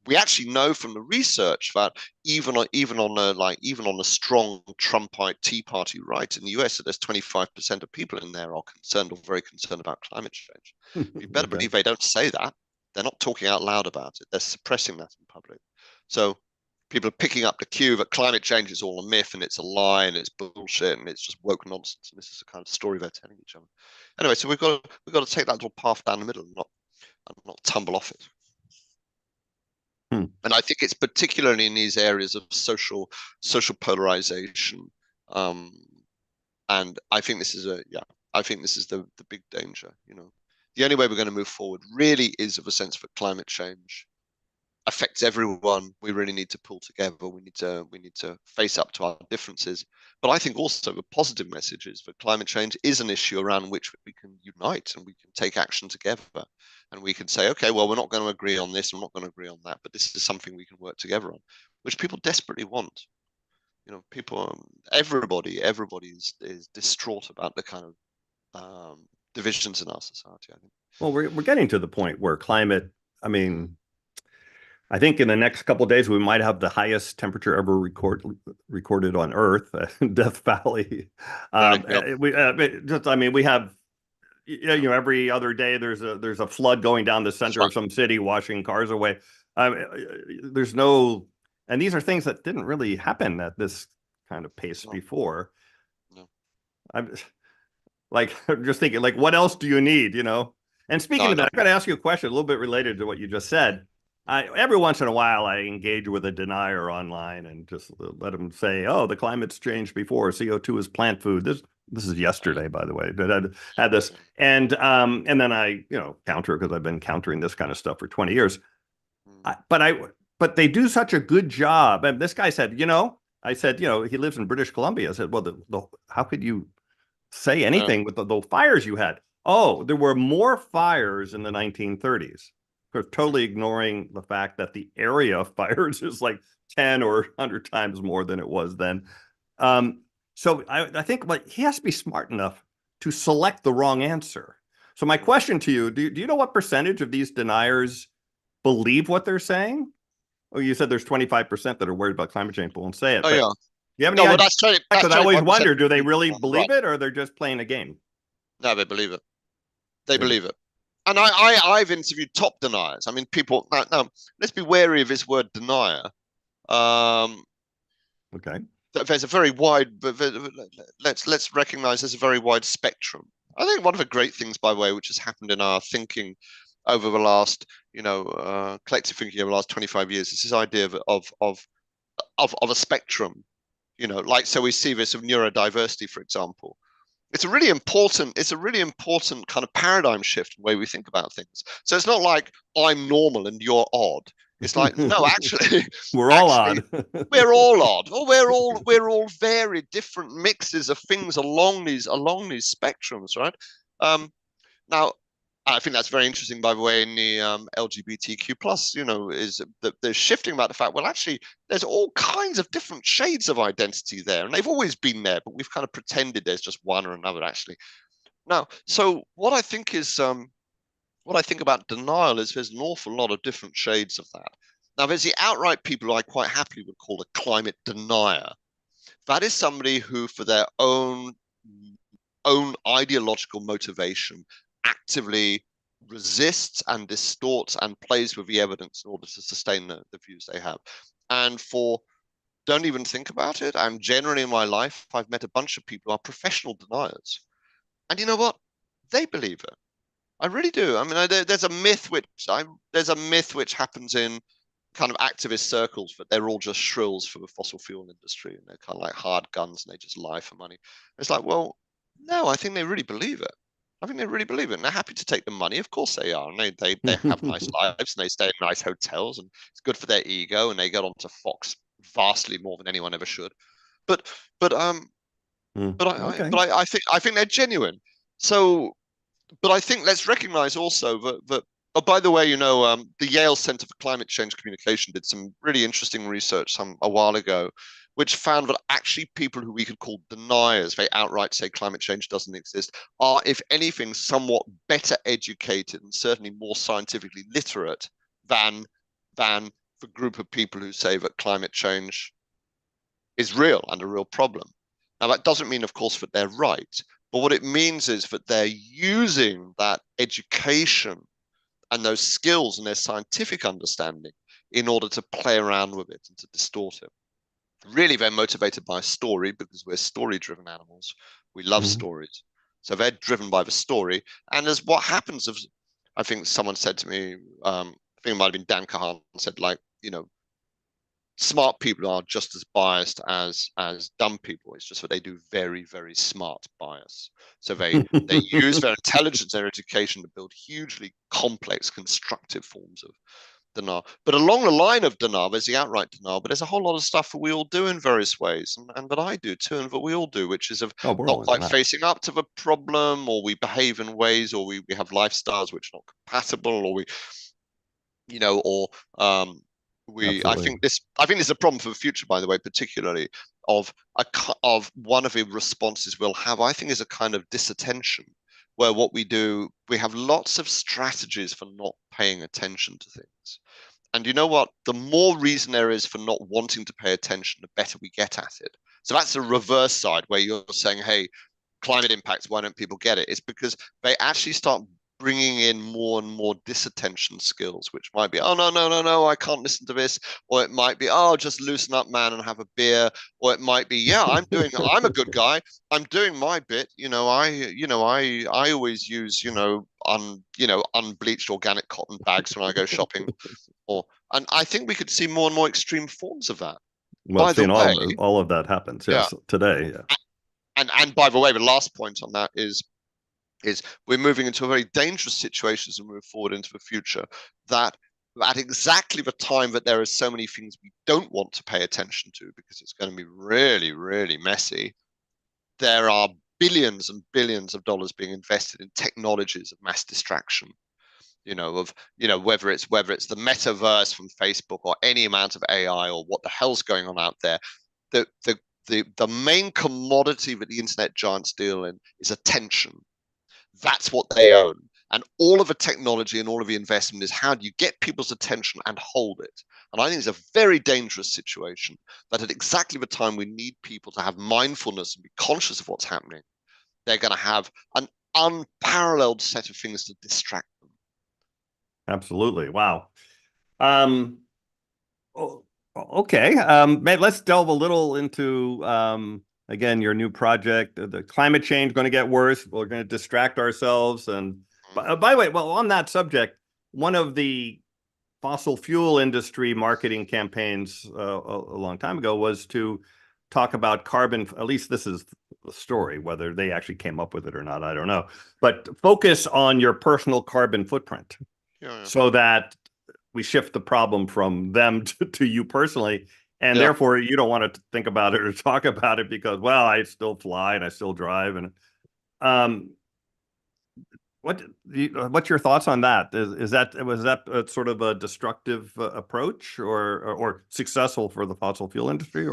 we actually know from the research that even on a strong Trumpite Tea Party right in the US, that there's 25% of people in there are concerned or very concerned about climate change. You better believe they don't say that. They're not talking out loud about it. They're suppressing that in public. So people are picking up the cue that climate change is all a myth and it's a lie and it's bullshit and it's just woke nonsense. And this is the kind of story they're telling each other. Anyway, so we've got to take that little path down the middle and not tumble off it. Hmm. And I think it's particularly in these areas of social polarization. Um, and I think this is I think this is the big danger. The only way we're going to move forward really is of a sense that climate change affects everyone. We really need to pull together. We need to face up to our differences. But I think also the positive message is that climate change is an issue around which we can unite and we can take action together. And we can say, okay, well, we're not going to agree on this, we're not going to agree on that, but this is something we can work together on, which people desperately want. People, everybody is distraught about the kind of divisions in our society, I think. Well, we're getting to the point where climate, I mean, I think in the next couple of days we might have the highest temperature ever recorded on Earth, Death Valley. Really? Yep. I mean, we have every other day there's a flood going down the That's center right. of some city, washing cars away. There's no, and these are things that didn't really happen at this kind of pace No, before. no, I'm like, I'm just thinking, like, what else do you need, you know? And no, speaking I of that, know. I got to ask you a question a little bit related to what you just said. Every once in a while, I engage with a denier online and just let them say, "Oh, the climate's changed before. CO2 is plant food." This is yesterday, by the way, that I had this, and then I counter because I've been countering this kind of stuff for 20 years. Mm, But they do such a good job. And this guy said, I said, he lives in British Columbia. I said, well, how could you say yeah. anything with the fires you had? Oh, there were more fires in the 1930s. Of course, totally ignoring the fact that the area of fires is like 10 or 100 times more than it was then. Mm, So I think like he has to be smart enough to select the wrong answer. So my mm. question to you, do you know what percentage of these deniers believe what they're saying? Oh, you said there's 25% that are worried about climate change but won't say it. Oh But yeah. you have any No, well, idea? that's 20, that's Because I always 25% wonder, do they believe really that, right? believe it or they're just playing a game? No, they believe it. They They believe it. And I've interviewed top deniers. I mean, people. Now, let's be wary of this word denier. Um, Okay. there's a very wide, but let's recognize there's a very wide spectrum. I think one of the great things, by the way, which has happened in our thinking over the last, collective thinking over the last 25 years, is this idea of a spectrum. Like, so we see this of neurodiversity, for example. It's a really important kind of paradigm shift in the way we think about things. So it's not like I'm normal and you're odd. It's like, no, actually, We're all actually, odd. we're all odd, or we're all very different mixes of things along these spectrums, right? Now, I think that's very interesting, by the way, in the LGBTQ plus, is that they're shifting about the fact, well, actually, there's all kinds of different shades of identity there, and they've always been there, but we've kind of pretended there's just one or another, actually. Now, so what I think about denial is there's an awful lot of different shades of that. Now, there's the outright people who I quite happily would call a climate denier. That is somebody who, for their own ideological motivation, actively resists and distorts and plays with the evidence in order to sustain the views they have. And for don't even think about it. And generally in my life, I've met a bunch of people who are professional deniers. And you know what? They believe it. I really do. I mean, there's a myth which happens in kind of activist circles that they're all just shrills for the fossil fuel industry and they're kind of like hard guns and they just lie for money. It's like, well, no, I think they really believe it. I think they really believe it. And they're happy to take the money. Of course they are. And they have nice lives and they stay in nice hotels and it's good for their ego and they get onto Fox vastly more than anyone ever should. But but but Okay. I think they're genuine. So but I think let's recognize also that oh, by the way, the Yale Center for Climate Change Communication did some really interesting research a while ago, which found that actually people who we could call deniers, they outright say climate change doesn't exist, are, if anything, somewhat better educated and certainly more scientifically literate than than the group of people who say that climate change is real and a real problem. Now, that doesn't mean, of course, that they're right, but what it means is that they're using that education and those skills and their scientific understanding in order to play around with it and to distort it. Really, they're motivated by a story because we're story-driven animals. We love Mhm. stories. So they're driven by the story. And as what happens, I think someone said to me, I think it might have been Dan Kahan, said, like, smart people are just as biased as dumb people. It's just that they do very, very smart bias. So they use their intelligence, their education to build hugely complex, constructive forms of denial. But along the line of denial, there's the outright denial, but there's a whole lot of stuff that we all do in various ways, and that I do too, and that we all do, which is of not quite facing up to the problem, or we behave in ways, or we have lifestyles which are not compatible, or I think this is a problem for the future, by the way, particularly of one of the responses we'll have, I think, is a kind of disattention, where what we do, we have lots of strategies for not paying attention to things. And you know what? The more reason there is for not wanting to pay attention, the better we get at it. So that's the reverse side, where you're saying, hey, climate impacts, why don't people get it? It's because they actually start bringing in more and more disattention skills, which might be, oh, no, I can't listen to this. Or it might be, oh, just loosen up, man, and have a beer. Or it might be, yeah, I'm a good guy. I'm doing my bit. I always use, unbleached organic cotton bags when I go shopping. And I think we could see more and more extreme forms of that. Well, by the way, all of that happens, yes, today. Yeah. And by the way, the last point on that is we're moving into a very dangerous situation as we move forward into the future, that at exactly the time that there are so many things we don't want to pay attention to because it's going to be really, really messy, there are billions and billions of dollars being invested in technologies of mass distraction, whether it's the metaverse from Facebook or any amount of AI or what the hell's going on out there. The main commodity that the internet giants deal in is attention. That's what they own. And all of the technology and all of the investment is how do you get people's attention and hold it? And I think it's a very dangerous situation that at exactly the time we need people to have mindfulness and be conscious of what's happening, they're going to have an unparalleled set of things to distract them. Absolutely. Wow. Okay. Let's delve a little into again, your new project. The climate change going to get worse. We're going to distract ourselves. And by the way, well, on that subject, one of the fossil fuel industry marketing campaigns a long time ago was to talk about carbon. At least this is the story. Whether they actually came up with it or not, I don't know. But focus on your personal carbon footprint, so that we shift the problem from them to you personally. And therefore, you don't want to think about it or talk about it because, well, I still fly and I still drive. And what's your thoughts on that? Was that sort of a destructive approach or successful for the fossil fuel industry?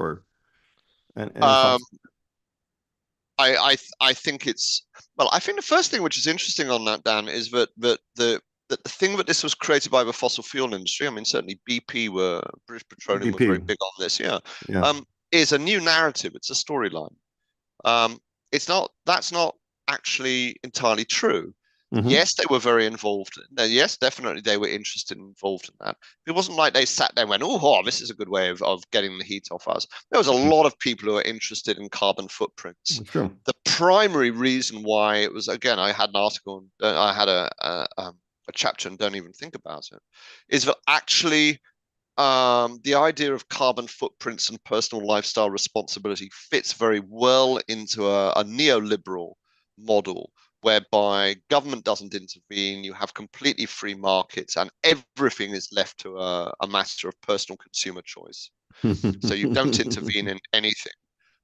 I think I think the first thing which is interesting on that, Dan, is that the thing that this was created by the fossil fuel industry, I mean, certainly British Petroleum was very big on this, is a new narrative. It's a storyline. That's not actually entirely true. Mm-hmm. Yes, they were very involved. Yes, definitely they were interested and involved in that. It wasn't like they sat there and went, oh, this is a good way of getting the heat off us. There was a lot of people who were interested in carbon footprints. Sure. The primary reason why it was, again, I had an article, I had a chapter and Don't Even Think About It, is that actually the idea of carbon footprints and personal lifestyle responsibility fits very well into a neoliberal model whereby government doesn't intervene, you have completely free markets, and everything is left to a matter of personal consumer choice. So you don't intervene in anything.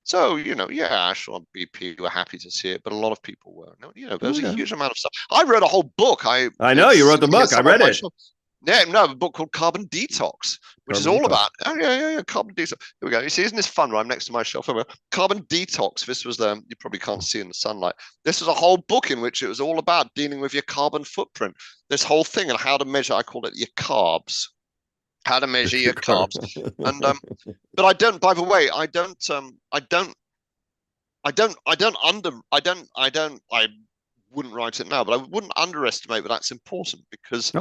So, sure, BP were happy to see it, but a lot of people were. There was a huge amount of stuff. I wread a whole book. I know you wrote the book. I read it. Yeah, no, a book called Carbon Detox, which is all about, carbon detox. Here we go. You see, isn't this fun? Right next to my shelf. Carbon Detox. This was you probably can't see in the sunlight. This was a whole book in which it was all about dealing with your carbon footprint. This whole thing and how to measure, I call it your carbs. How to measure your carbs. And but I don't, by the way, I wouldn't write it now, but I wouldn't underestimate that that's important because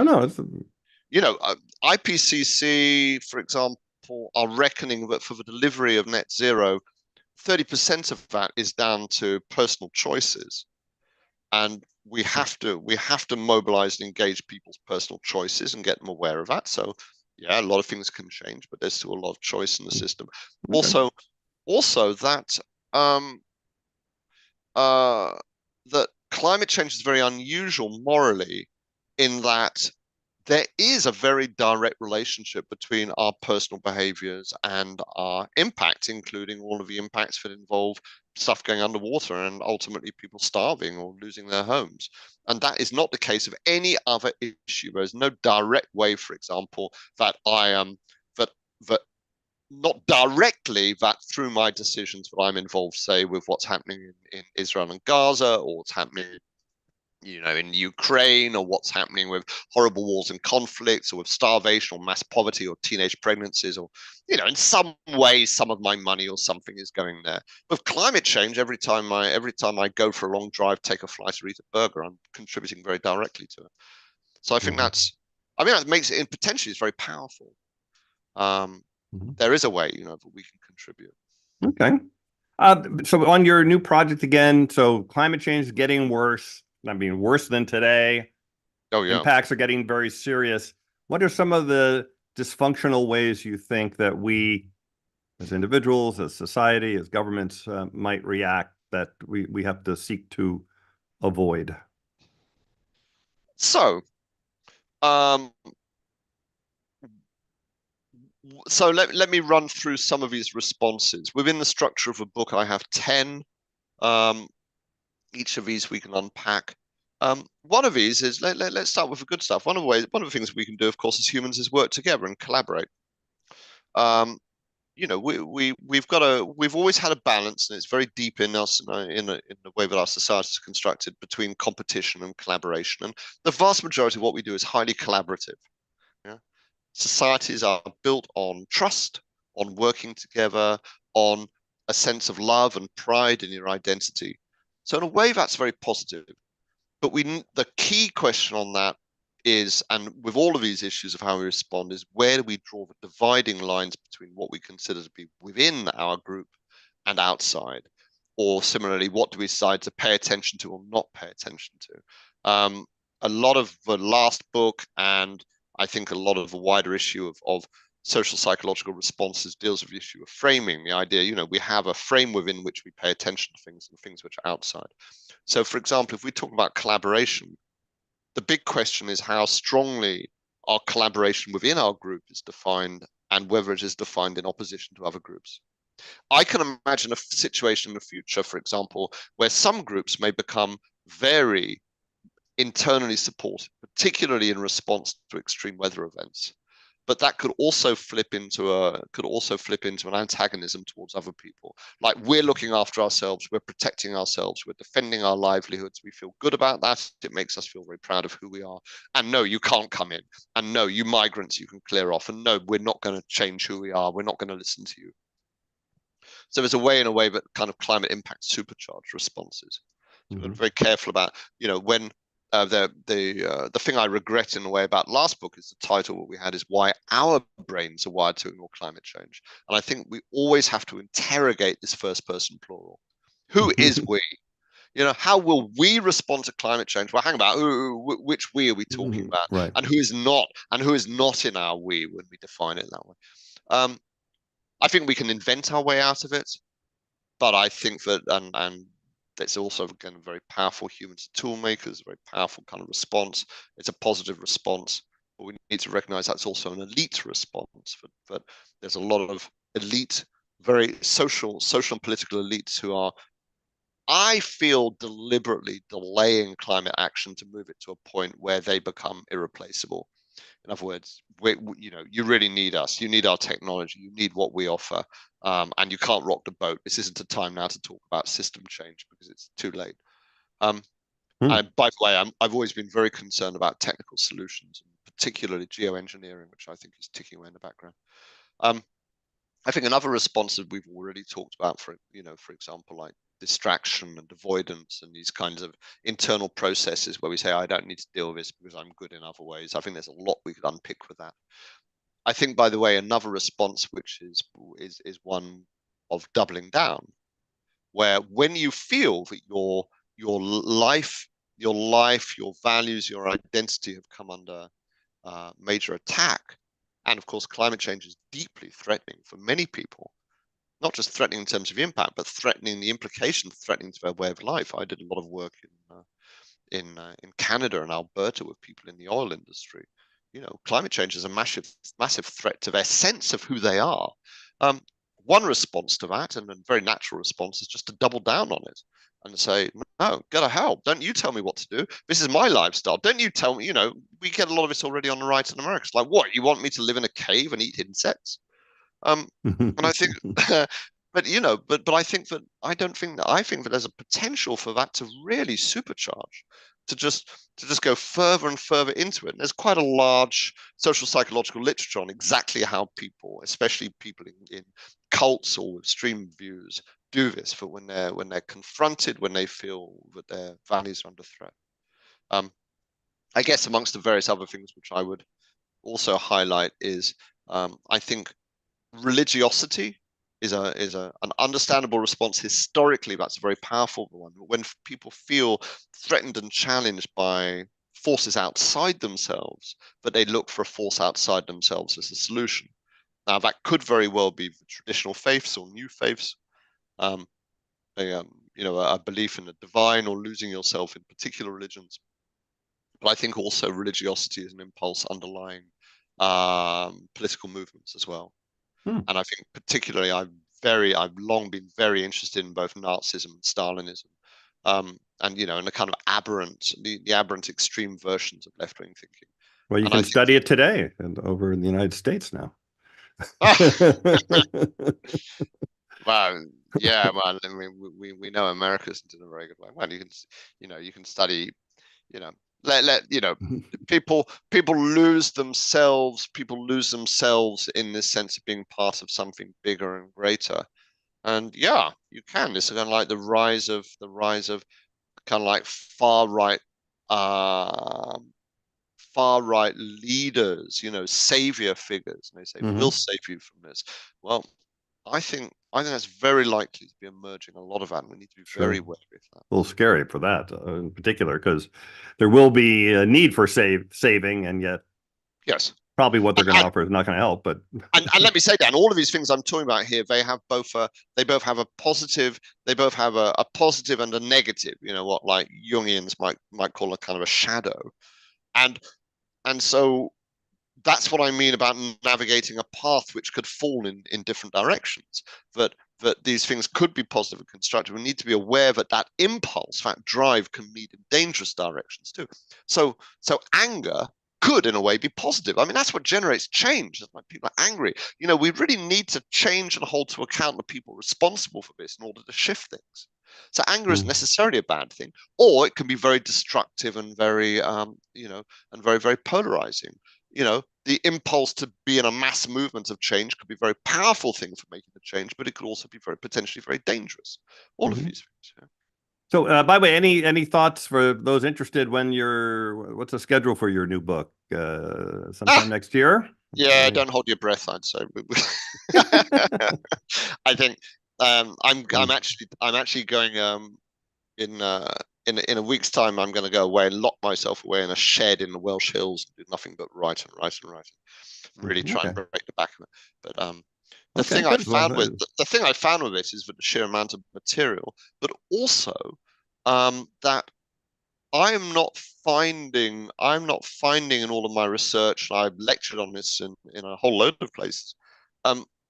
IPCC, for example, are reckoning that for the delivery of net zero, 30% of that is down to personal choices, and we have to mobilize and engage people's personal choices and get them aware of that. So Yeah, a lot of things can change, but there's still a lot of choice in the system. Okay. Also that um uh that climate change is very unusual morally in that there is a very direct relationship between our personal behaviors and our impact, including all of the impacts that involve stuff going underwater and ultimately people starving or losing their homes. And that is not the case of any other issue. There's no direct way, for example, that I am that that not directly that through my decisions that I'm involved, say, with what's happening in Israel and Gaza or what's happening in Ukraine, or what's happening with horrible wars and conflicts, or with starvation or mass poverty or teenage pregnancies, or, in some way, some of my money or something is going there. With climate change, every time I go for a long drive, take a flight or eat a burger, I'm contributing very directly to it. So Mhm. that makes it, in potentially, it's very powerful. Um, Mhm. there is a way, that we can contribute. Okay. So on your new project again, so climate change is getting worse. I mean, worse than today. Oh yeah. Impacts are getting very serious. What are some of the dysfunctional ways you think that we, as individuals, as society, as governments, might react that we have to seek to avoid? So, um, let me run through some of these responses. Within the structure of a book, I have 10. Um, each of these we can unpack. One of these is let's start with the good stuff. One of the things we can do, of course, as humans, is work together and collaborate. Um, we've always had a balance, and it's very deep in us, in the way that our society is constructed, between competition and collaboration. And the vast majority of what we do is highly collaborative. Yeah? Societies are built on trust, on working together, on a sense of love and pride in your identity. So in a way, that's very positive. But the key question on that is, and with all of these issues of how we respond, is where do we draw the dividing lines between what we consider to be within our group and outside? Or similarly, what do we decide to pay attention to or not pay attention to? A lot of the last book, and I think a lot of the wider issue of social psychological responses, deals with the issue of framing, the idea, we have a frame within which we pay attention to things and things which are outside. So, for example, if we talk about collaboration, the big question is how strongly our collaboration within our group is defined, and whether it is defined in opposition to other groups. I can imagine a situation in the future, for example, where some groups may become very internally supported, particularly in response to extreme weather events. But that could also flip into an antagonism towards other people. Like, we're looking after ourselves, we're protecting ourselves, we're defending our livelihoods. We feel good about that. It makes us feel very proud of who we are. And no, you can't come in. And no, you migrants, you can clear off. And no, we're not going to change who we are. We're not going to listen to you. So there's in a way that kind of climate impact supercharged responses. So we're Mhm. very careful about, when the thing I regret in a way about last book is the title what we had is why our brains are wired to ignore climate change. And I think we always have to interrogate this first person plural. Who is we? How will we respond to climate change? Well, hang about, which we are we talking about, Right. and who is not in our we when we define it that way. I think we can invent our way out of it, but I think that and that's also again very powerful. Humans are tool makers, a very powerful kind of response. It's a positive response, but we need to recognize that's also an elite response. But there's a lot of elite, very social and political elites who are, I feel, deliberately delaying climate action to move it to a point where they become irreplaceable. In other words, you really need us. You need our technology. You need what we offer, and you can't rock the boat. This isn't a time now to talk about system change because it's too late. Um, Hmm. and by the way, I've always been very concerned about technical solutions, particularly geoengineering, which I think is ticking away in the background. Um, I think another response that we've already talked about, for example, like distraction and avoidance and these kinds of internal processes where we say, I don't need to deal with this because I'm good in other ways. I think there's a lot we could unpick with that. I think, by the way, another response which is one of doubling down, where when you feel that your values, your identity have come under major attack, And of course, climate change is deeply threatening for many people, not just threatening in terms of impact, but threatening the implications, threatening to their way of life. I did a lot of work in Canada and Alberta with people in the oil industry. Climate change is a massive threat to their sense of who they are. One response to that, and a very natural response, is just to double down on it and say, no, go to hell. Don't you tell me what to do. This is my lifestyle. Don't you tell me, we get a lot of this already on the right in America. It's like, what, you want me to live in a cave and eat insects? And I think, but I think that I think that there's a potential for that to really supercharge, to just go further and further into it. And there's quite a large social psychological literature on exactly how people, especially people in cults or with extreme views, do this for when they're confronted, when they feel that their values are under threat. I guess amongst the various other things which I would also highlight is I think religiosity is an understandable response historically. That's a very powerful one. When people feel threatened and challenged by forces outside themselves, that they look for a force outside themselves as a solution. Now, that could very well be traditional faiths or new faiths, a belief in the divine or losing yourself in particular religions. But I think also religiosity is an impulse underlying political movements as well. And I think particularly I've long been very interested in both Nazism and Stalinism, and the kind of the aberrant extreme versions of left-wing thinking. Well, you can study it today and over in the United States now. Well, yeah, well, I mean, we know America's in a very good way. Well, you can study, people lose themselves. People lose themselves in this sense of being part of something bigger and greater. And yeah, you can. It's kind of like the rise of kind of like far right leaders, savior figures, and they say, we'll save you from this. Well, I think that's very likely to be emerging, a lot of that, and we need to be very wary of that. A little scary for that in particular, because there will be a need for saving, and yet yes, probably what they're going to offer is not going to help. But and let me say, Dan, all of these things I'm talking about here, they both have a positive and a negative. What like Jungians might call a kind of a shadow, and so that's what I mean about navigating a path which could fall in different directions. That these things could be positive and constructive. We need to be aware that impulse, that drive, can lead in dangerous directions too. So anger could, in a way, be positive. I mean, that's what generates change. It's like people are angry. We really need to change and hold to account the people responsible for this in order to shift things. So anger isn't necessarily a bad thing, or it can be very destructive and very, and very, very polarizing. The impulse to be in a mass movement of change could be a very powerful thing for making the change, but it could also be potentially very dangerous. All of these things. Yeah. So, by the way, any thoughts for those interested what's the schedule for your new book? Sometime next year? Yeah, don't hold your breath, I'd say. I think I'm actually going in a week's time. I'm going to go away and lock myself away in a shed in the Welsh Hills and do nothing but write and write and write. Really try and break the back of it. But the thing I found with it is that the sheer amount of material, but also that I'm not finding in all of my research, and I've lectured on this in a whole load of places,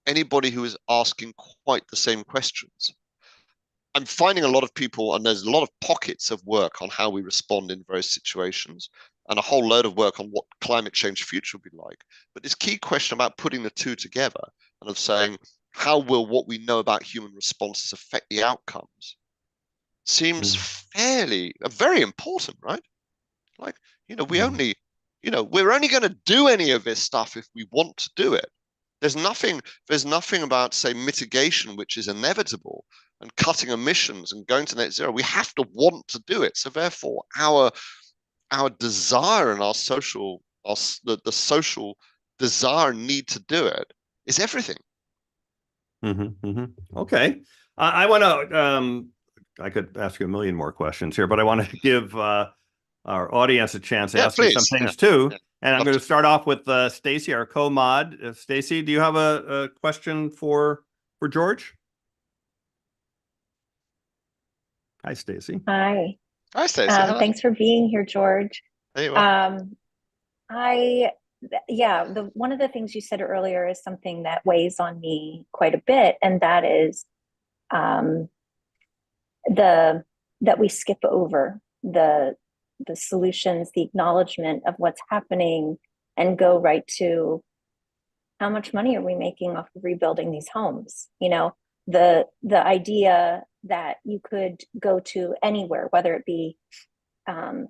anybody who is asking quite the same questions. I'm finding a lot of people, and there's a lot of pockets of work on how we respond in various situations, and a whole load of work on what climate change future will be like. But this key question about putting the two together and of saying, how will what we know about human responses affect the outcomes, seems very important, right? Like, we're only going to do any of this stuff if we want to do it. There's nothing about, say, mitigation, which is inevitable, and cutting emissions and going to net zero. We have to want to do it. So therefore, our desire and the social desire and need to do it is everything. Okay. I want to, I could ask you a million more questions here, but I want to give our audience a chance to Yeah, ask you some please. things Yeah, too. yeah. And I'm Love going to. to start off with Stacy, our co-mod. Stacy, do you have a question for George? Hi, Stacy. Hi. Hi, Stacey. Hello. Thanks for being here, George. Hey, you're welcome. Um, yeah, the one of the things you said earlier is something that weighs on me quite a bit, and that is um, the that we skip over the solutions, the acknowledgement of what's happening, and go right to how much money are we making off of rebuilding these homes? You know, the idea that you could go to anywhere, whether it be um,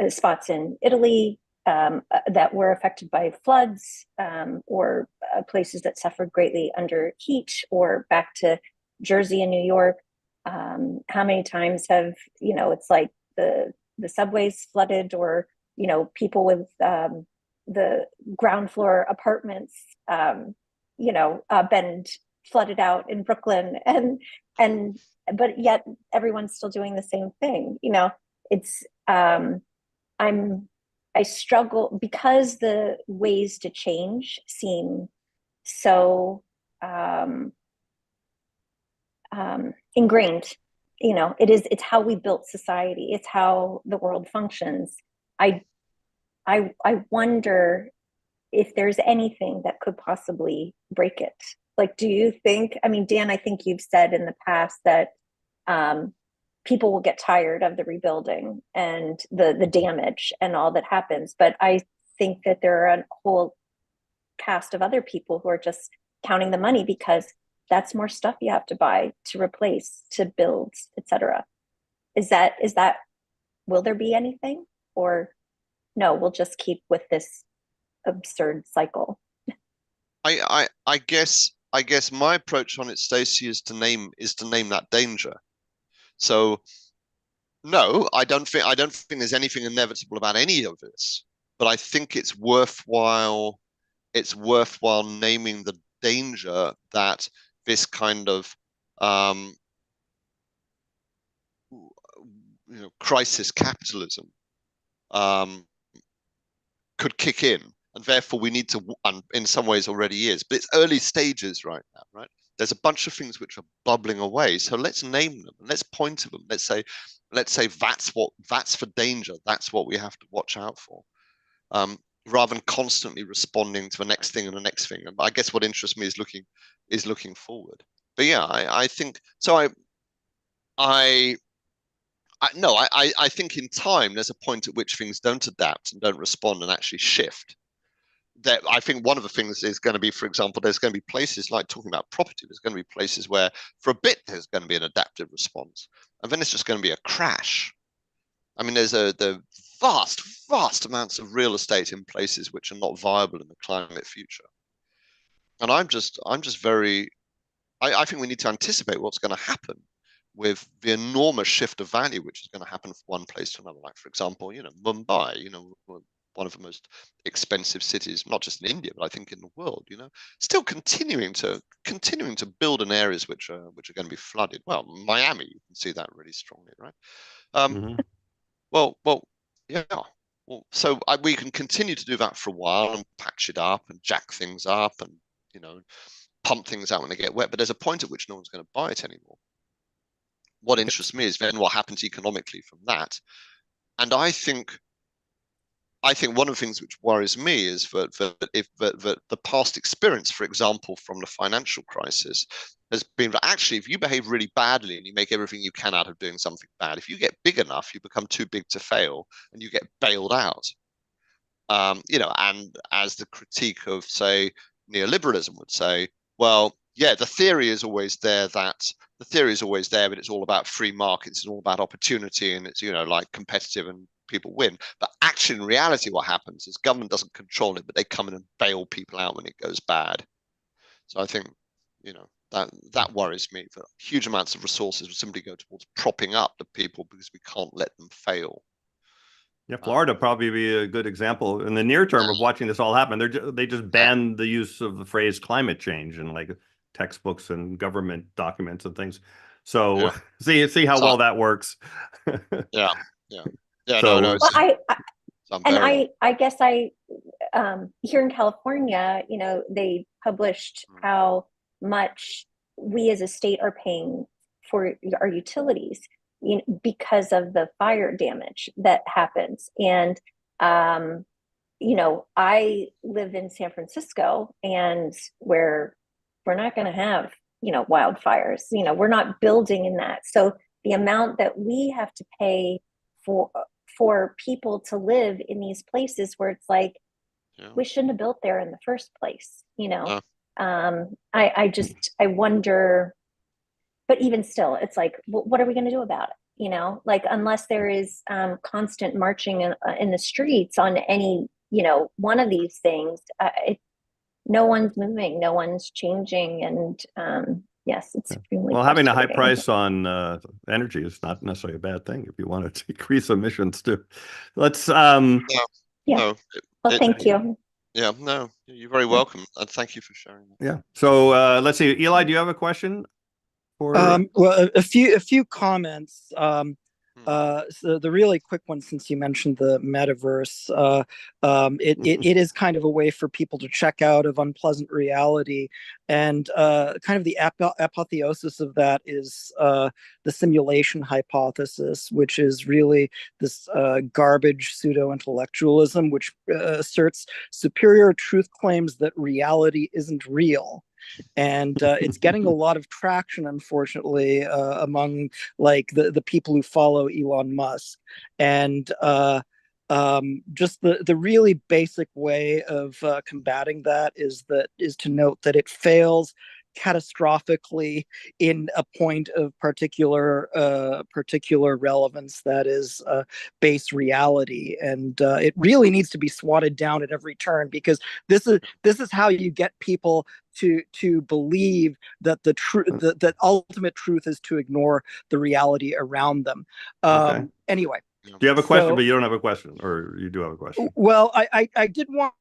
spots in Italy that were affected by floods, or places that suffered greatly under heat, or back to Jersey and New York. How many times have, it's like the subways flooded, or people with the ground floor apartments, been flooded out in Brooklyn, and but yet everyone's still doing the same thing. It's I'm I struggle because the ways to change seem so ingrained. It's how we built society. It's how the world functions. I I wonder if there's anything that could possibly break it. Like, do you think? I mean, Dan, I think you've said in the past that um, people will get tired of the rebuilding and the damage and all that happens. But I think that there are a whole cast of other people who are just counting the money because that's more stuff you have to buy to replace, to build, etc. Is that will there be anything, or no, we'll just keep with this absurd cycle? I guess my approach on it, Stacey, is to name that danger. So no, I don't think there's anything inevitable about any of this, but I think it's worthwhile naming the danger that this kind of um, crisis capitalism um, could kick in, and therefore we need to, and in some ways already is, but it's early stages right now, right? There's a bunch of things which are bubbling away, so let's name them and let's point to them. Let's say that's for danger. That's what we have to watch out for, rather than constantly responding to the next thing and the next thing. And I guess what interests me is looking forward. But yeah, I think so. I think in time there's a point at which things don't adapt and don't respond and actually shift. That I think one of the things is going to be, for example, there's going to be places like talking about property. There's going to be places where for a bit there's going to be an adaptive response, and then it's just going to be a crash. I mean, there's the vast amounts of real estate in places which are not viable in the climate future, and I'm just very. I think we need to anticipate what's going to happen with the enormous shift of value which is going to happen from one place to another. Like, for example, Mumbai, one of the most expensive cities, not just in India, but I think in the world, still continuing to build in areas which are going to be flooded. Well, Miami, you can see that really strongly, right? Um, Mm-hmm. well, yeah. Well, so we can continue to do that for a while and patch it up and jack things up and pump things out when they get wet. But there's a point at which no one's going to buy it anymore. What interests me is then what happens economically from that. And I think one of the things which worries me is that the past experience, for example, from the financial crisis, has been that actually, if you behave really badly and you make everything you can out of doing something bad, if you get big enough, you become too big to fail and you get bailed out. And as the critique of, say, neoliberalism would say, well, yeah, the theory is always there, but it's all about free markets, it's all about opportunity, and it's like competitive and people win. But actually, in reality, what happens is government doesn't control it, but they come in and bail people out when it goes bad. So I think that worries me, that huge amounts of resources will simply go towards propping up the people because we can't let them fail. Yeah, Florida probably be a good example in the near term of watching this all happen. They just banned the use of the phrase climate change in like textbooks and government documents and things. So Yeah. see how well that works. Yeah, yeah. Yeah, So, no. Well, I'm and very I guess here in California, you know, they published how much we as a state are paying for our utilities, you know, because of the fire damage that happens. And you know, I live in San Francisco, and where we're not going to have, you know, wildfires. You know, we're not building in that. So the amount that we have to pay for people to live in these places where it's like, yeah. we shouldn't have built there in the first place, you know. No. I wonder, but even still, it's like, what are we going to do about it? You know, like, unless there is constant marching in the streets on any, you know, one of these things, no one's moving, no one's changing. And yes, it's extremely well, having a high frustrating. price on energy is not necessarily a bad thing if you want to decrease emissions too. Let's Yeah. No, Well, thank you. Yeah, no, you're very welcome, and thank you for sharing that. yeah. So let's see, Eli, do you have a question for? Well, a few comments. Hmm. So the really quick one, since you mentioned the metaverse, it is kind of a way for people to check out of unpleasant reality, and kind of the apotheosis of that is the simulation hypothesis, which is really this garbage pseudo-intellectualism, which asserts superior truth claims that reality isn't real. And it's getting a lot of traction, unfortunately, among like the people who follow Elon Musk. And just the really basic way of combating that is to note that it fails catastrophically in a point of particular relevance, that is base reality, and it really needs to be swatted down at every turn, because this is how you get people to believe that the truth, that ultimate truth is to ignore the reality around them. Okay. Anyway, Do you have a question, so, but you don't have a question, or you do have a question? well, I did want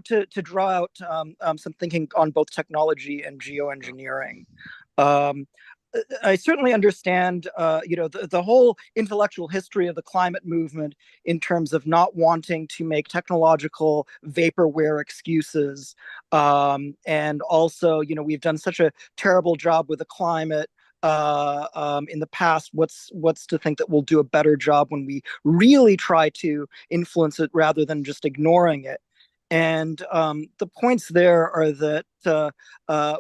to draw out some thinking on both technology and geoengineering. I certainly understand, you know, the whole intellectual history of the climate movement in terms of not wanting to make technological vaporware excuses, and also, you know, we've done such a terrible job with the climate in the past. What's to think that we'll do a better job when we really try to influence it rather than just ignoring it? And the points there are that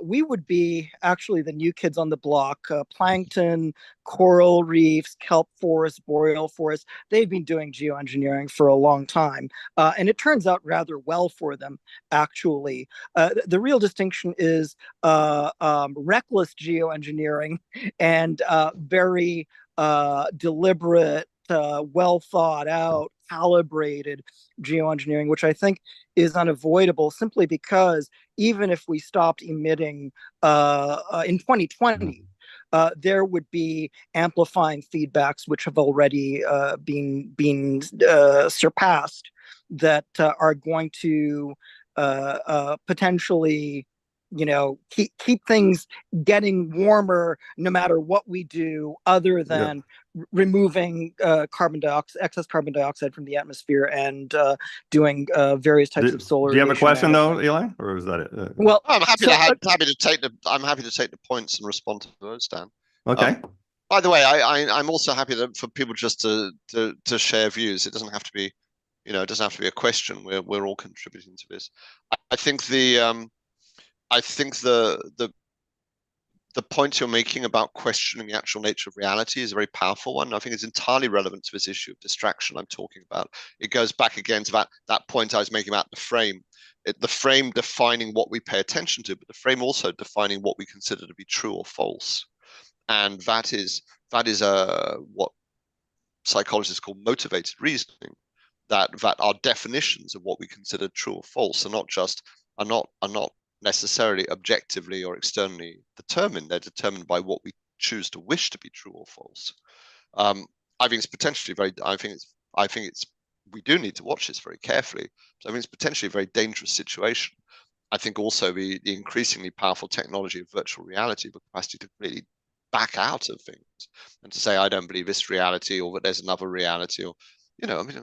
we would be actually the new kids on the block. Plankton, coral reefs, kelp forests, boreal forests, they've been doing geoengineering for a long time. And it turns out rather well for them, actually. The real distinction is reckless geoengineering and very deliberate, well thought out, calibrated geoengineering, which I think is unavoidable, simply because even if we stopped emitting in 2020, there would be amplifying feedbacks which have already been surpassed, that are going to potentially, you know, keep things getting warmer no matter what we do, other than removing excess carbon dioxide from the atmosphere, and doing various types of solar. Do you have a question though, Eli, or is that it? Well, I'm happy so, to take the points and respond to those, Dan. Okay. By the way, I'm also happy for people just to share views. It doesn't have to be, you know, it doesn't have to be a question. We're all contributing to this. I think the point you're making about questioning the actual nature of reality is a very powerful one. I think it's entirely relevant to this issue of distraction I'm talking about. It goes back again to that point I was making about the frame. The frame defining what we pay attention to, but the frame also defining what we consider to be true or false. And that is what psychologists call motivated reasoning. That our definitions of what we consider true or false are not necessarily objectively or externally determined. They're determined by what we choose to wish to be true or false. I think it's potentially very. I think it's. We do need to watch this very carefully. So I think it's potentially a very dangerous situation. I think also the increasingly powerful technology of virtual reality, the capacity to completely back out of things and to say, I don't believe this reality, or that there's another reality, or, you know, I mean,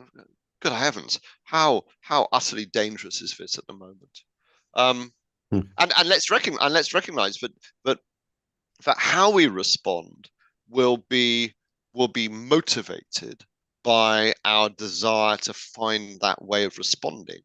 good heavens, how utterly dangerous is this at the moment? And let's recognize that how we respond will be motivated by our desire to find that way of responding,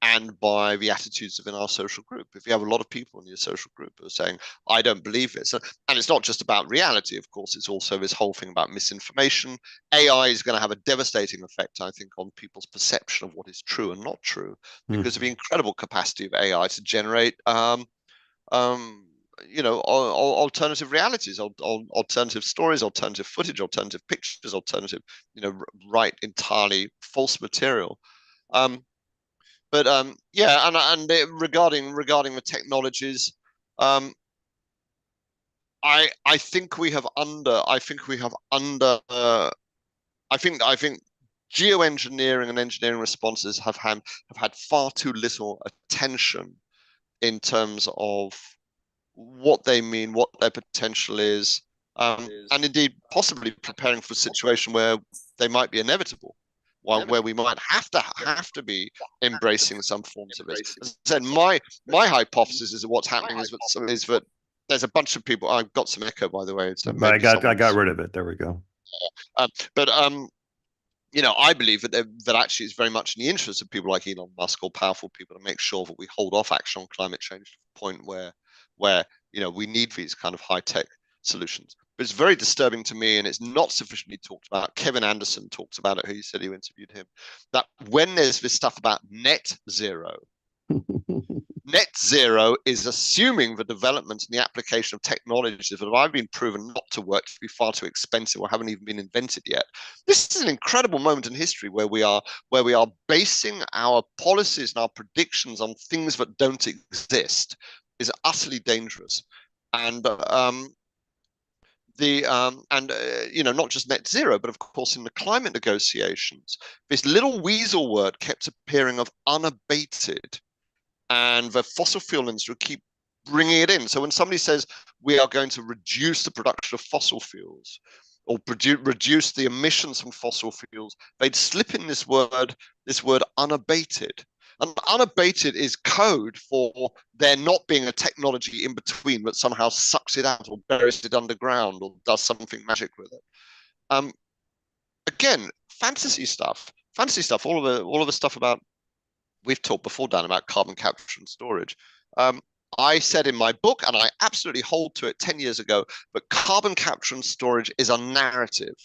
and by the attitudes within our social group. If you have a lot of people in your social group who are saying, I don't believe this, and it's not just about reality, of course, it's also this whole thing about misinformation. AI is going to have a devastating effect, I think, on people's perception of what is true and not true, because of the incredible capacity of AI to generate you know, alternative realities, alternative stories, alternative footage, alternative pictures, alternative, you know, write entirely false material. But yeah, and regarding the technologies, I think geoengineering and engineering responses have had far too little attention in terms of what they mean, what their potential is, and indeed possibly preparing for a situation where they might be inevitable, where we might have to be embracing some forms of this. As I said, my hypothesis is that what's happening is that there's a bunch of people. I've got some echo, by the way. So I got rid of it. There we go. But you know, I believe that actually it's very much in the interest of people like Elon Musk or powerful people to make sure that we hold off action on climate change to the point where you know we need these kind of high-tech solutions. But it's very disturbing to me, and it's not sufficiently talked about. Kevin Anderson talks about it, who you said you interviewed him, that when there's this stuff about net zero, net zero is assuming the development and the application of technologies that have been proven not to work, to be far too expensive, or haven't even been invented yet. This is an incredible moment in history where we are basing our policies and our predictions on things that don't exist. Is utterly dangerous. And you know, not just net zero, but of course in the climate negotiations, this little weasel word kept appearing of unabated, and the fossil fuel industry keep bringing it in. So when somebody says we are going to reduce the production of fossil fuels, or reduce the emissions from fossil fuels, they'd slip in this word unabated. And unabated is code for there not being a technology in between that somehow sucks it out or buries it underground or does something magic with it. Again, fantasy stuff. All of the stuff about, we've talked before, Dan, about carbon capture and storage. I said in my book, and I absolutely hold to it 10 years ago, that carbon capture and storage is a narrative.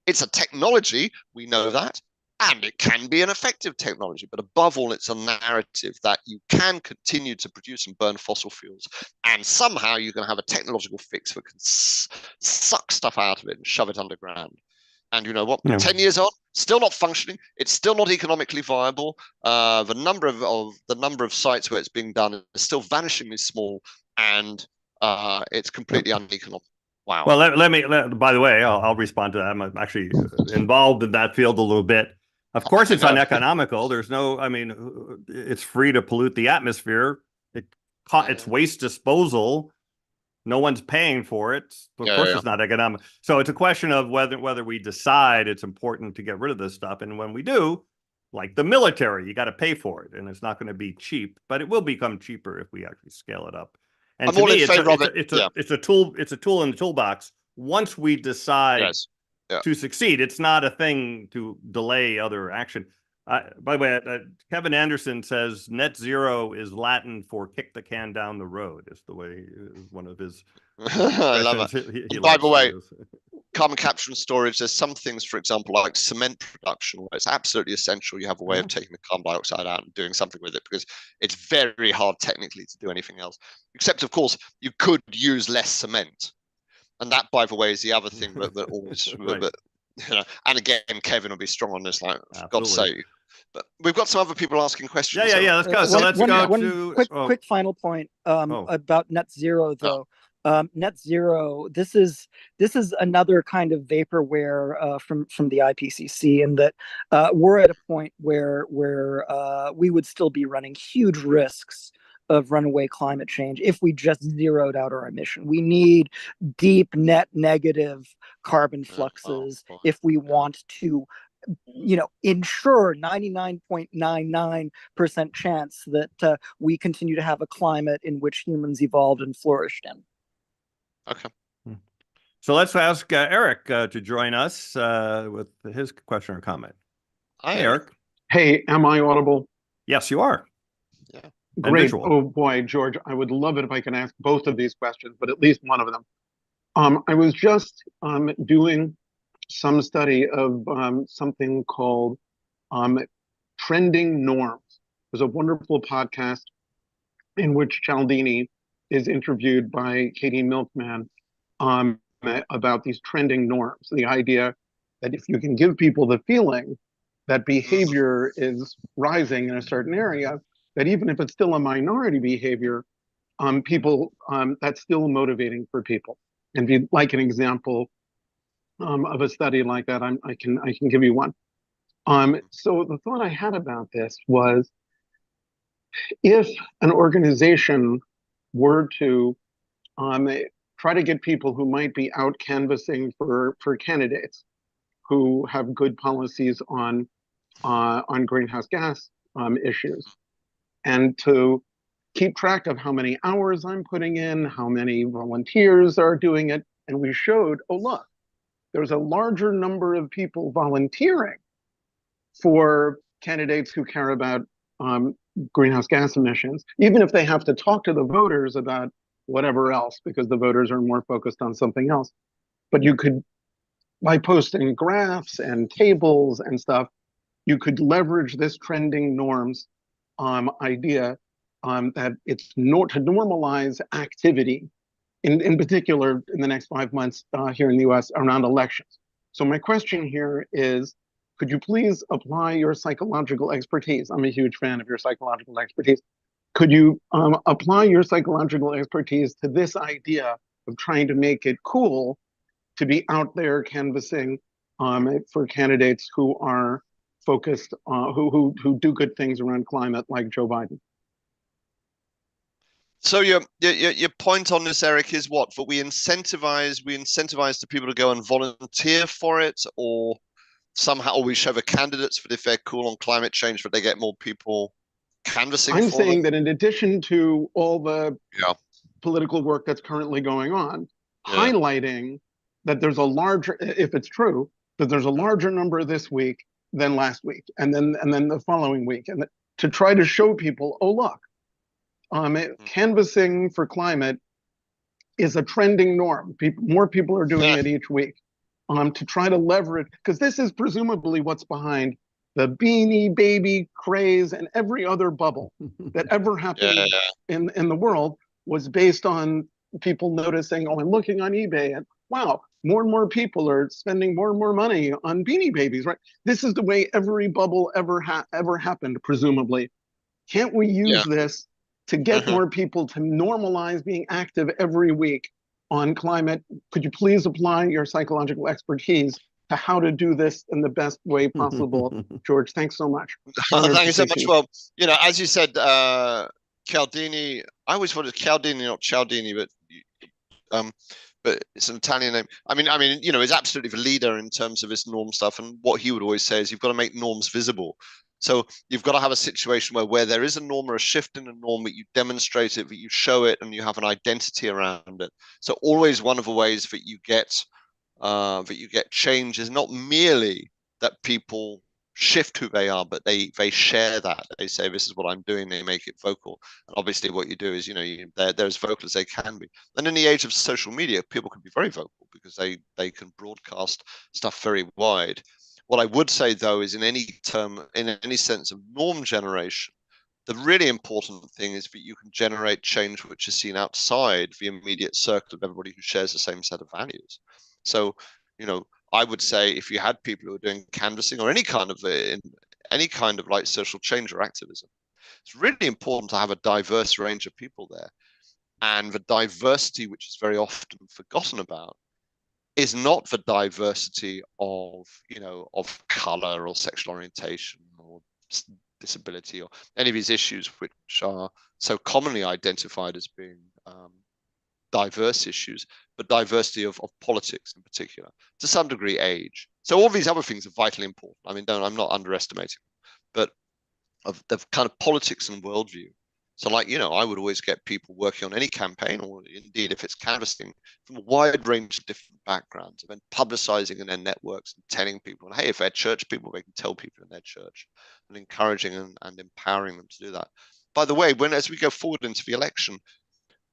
It's a technology, we know that. And it can be an effective technology, but above all, it's a narrative that you can continue to produce and burn fossil fuels, and somehow you can have a technological fix that can suck stuff out of it and shove it underground. And you know what? Yeah. 10 years on, still not functioning. It's still not economically viable. The number of sites where it's being done is still vanishingly small, and it's completely uneconomic. Wow. Well, by the way, I'll respond to that. I'm actually involved in that field a little bit. Of course, it's uneconomical. There's no, I mean, it's free to pollute the atmosphere. It's waste disposal. No one's paying for it. Of course, it's not economic. So it's a question of whether we decide it's important to get rid of this stuff. And when we do, like the military, you got to pay for it. And it's not going to be cheap, but it will become cheaper if we actually scale it up. And to me, it's a tool in the toolbox. Once we decide to succeed, it's not a thing to delay other action. By the way, Kevin Anderson says net zero is Latin for kick the can down the road. Is the way one of his. I love it. By the way, carbon capture and storage. There's some things, for example, like cement production, where it's absolutely essential. You have a way of taking the carbon dioxide out and doing something with it, because it's very hard technically to do anything else. Except, of course, you could use less cement, and that, by the way, is the other thing that always. Right. You know, and again, Kevin will be strong on this. Like, for God's sake. But we've got some other people asking questions. Yeah. Let's go. So let's go to quick final point about net zero, though. Net zero. This is another kind of vaporware from the IPCC, in that we're at a point where we would still be running huge risks of runaway climate change if we just zeroed out our emission. We need deep net negative carbon fluxes if we want to, ensure 99.99% chance that we continue to have a climate in which humans evolved and flourished in. Okay. So let's ask Eric to join us with his question or comment. Hi, Hey, Eric. Hey, am I audible? Yes, you are. Yeah. Great. visual. Oh boy, George, I would love it if I can ask both of these questions, but at least one of them. I was just doing some study of something called trending norms. There's a wonderful podcast in which Cialdini is interviewed by Katie Milkman about these trending norms. The idea that if you can give people the feeling that behavior is rising in a certain area, that even if it's still a minority behavior, people that's still motivating for people. And if you'd like an example of a study like that, I can give you one. So the thought I had about this was, if an organization were to try to get people who might be out canvassing for candidates who have good policies on greenhouse gas issues, and to keep track of how many hours I'm putting in, how many volunteers are doing it, and we showed, oh look, there's a larger number of people volunteering for candidates who care about greenhouse gas emissions, even if they have to talk to the voters about whatever else, because the voters are more focused on something else. But you could, by posting graphs and tables and stuff, you could leverage this trending norms idea that it's to normalize activity, in particular in the next 5 months here in the US around elections. So my question here is, could you please apply your psychological expertise? I'm a huge fan of your psychological expertise. Could you apply your psychological expertise to this idea of trying to make it cool to be out there canvassing for candidates who are focused, who do good things around climate, like Joe Biden? So your point on this, Eric, is what? That we incentivize the people to go and volunteer for it, or somehow we show the candidates that if they're cool on climate change, that they get more people canvassing. I'm saying them? that in addition to all the political work that's currently going on, highlighting that there's a larger, if it's true, that there's a larger number this week than last week, and then the following week, and to try to show people, oh look, canvassing for climate is a trending norm. More people are doing it each week. To try to leverage, because this is presumably what's behind the Beanie Baby craze, and every other bubble that ever happened in the world was based on people noticing, oh, I'm looking on eBay, and wow, more and more people are spending more and more money on Beanie Babies, right? This is the way every bubble ever happened, presumably. Can't we use this to get more people to normalize being active every week on climate? Could you please apply your psychological expertise to how to do this in the best way possible? George, thanks so much. Thank you so much. Well, as you said, Cialdini, I always thought it was Cialdini, not Cialdini, but it's an Italian name. I mean, he's absolutely the leader in terms of this norm stuff. And what he would always say is, you've got to make norms visible. So you've got to have a situation where there is a norm or a shift in a norm, that you demonstrate it, that you show it, and you have an identity around it. So always one of the ways that you get change is not merely that people shift who they are, but they share that. They say, this is what I'm doing. They make it vocal. And obviously what you do is, they're as vocal as they can be. And in the age of social media, people can be very vocal because they can broadcast stuff very wide. What I would say, though, is in any sense of norm generation, the really important thing is that you can generate change which is seen outside the immediate circle of everybody who shares the same set of values. So, I would say, if you had people who are doing canvassing or any kind of like social change or activism, it's really important to have a diverse range of people there. And the diversity, which is very often forgotten about, is not the diversity of color or sexual orientation or disability, or any of these issues which are so commonly identified as being diverse issues, but diversity of politics in particular, to some degree age. So all these other things are vitally important. I mean, I'm not underestimating them, but of the kind of politics and worldview. So like, I would always get people working on any campaign, or indeed if it's canvassing, from a wide range of different backgrounds, and then publicizing in their networks and telling people, and hey, if they're church people, they can tell people in their church, and encouraging and empowering them to do that. By the way, as we go forward into the election,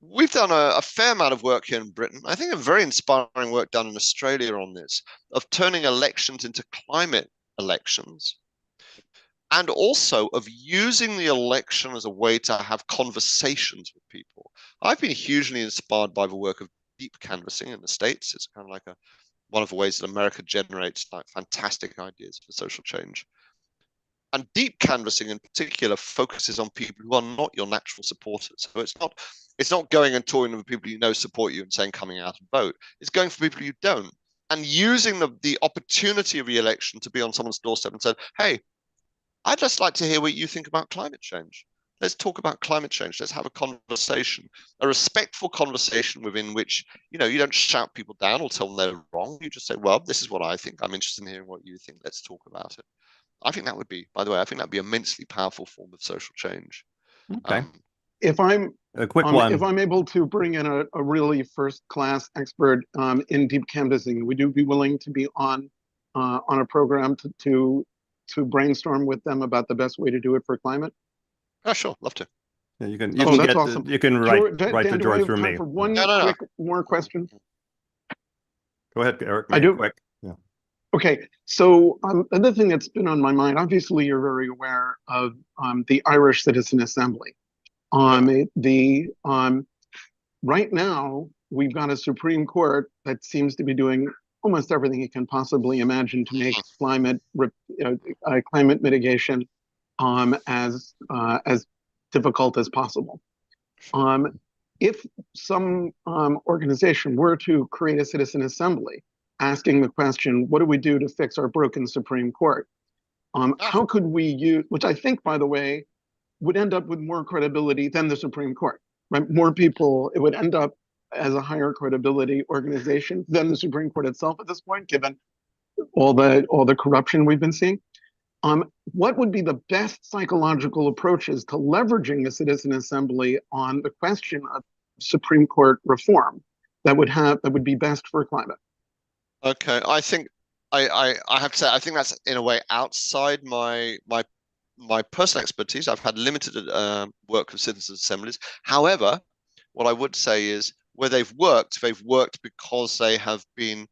we've done a fair amount of work here in Britain. I think a very inspiring work done in Australia on this, of turning elections into climate elections, and also of using the election as a way to have conversations with people. I've been hugely inspired by the work of deep canvassing in the States. It's kind of like one of the ways that America generates like fantastic ideas for social change. And deep canvassing in particular focuses on people who are not your natural supporters. So it's not going and talking to the people you know support you and saying coming out and vote. It's going for people you don't, and using the opportunity of the election to be on someone's doorstep and say, hey, I'd just like to hear what you think about climate change. Let's talk about climate change. Let's have a conversation, a respectful conversation within which, you don't shout people down or tell them they're wrong. You just say, well, this is what I think. I'm interested in hearing what you think. Let's talk about it. I think that would be, by the way, I think that'd be immensely powerful form of social change. Okay. If I'm a quick one, if I'm able to bring in a really first-class expert in deep canvassing, would you be willing to be on a program to brainstorm with them about the best way to do it for climate? Oh, sure, love to. yeah, you can That's get awesome. you can write Dan, to do I George have through time me. for one No. quick more question? Go ahead, Eric. I do. Quick. Yeah. Okay, so another thing that's been on my mind, obviously you're very aware of the Irish Citizen Assembly. Right now, we've got a Supreme Court that seems to be doing almost everything it can possibly imagine to make climate mitigation as difficult as possible. If some organization were to create a citizen assembly asking the question, what do we do to fix our broken Supreme Court? How could we use, which I think, by the way, would end up with more credibility than the Supreme Court, right? More people, it would end up as a higher credibility organization than the Supreme Court itself at this point, given all the corruption we've been seeing. What would be the best psychological approaches to leveraging the citizen assembly on the question of Supreme Court reform that would be best for climate? Okay, I think I have to say I think that's in a way outside my personal expertise. I've had limited work with citizens assemblies. However, what I would say is where they've worked because they have been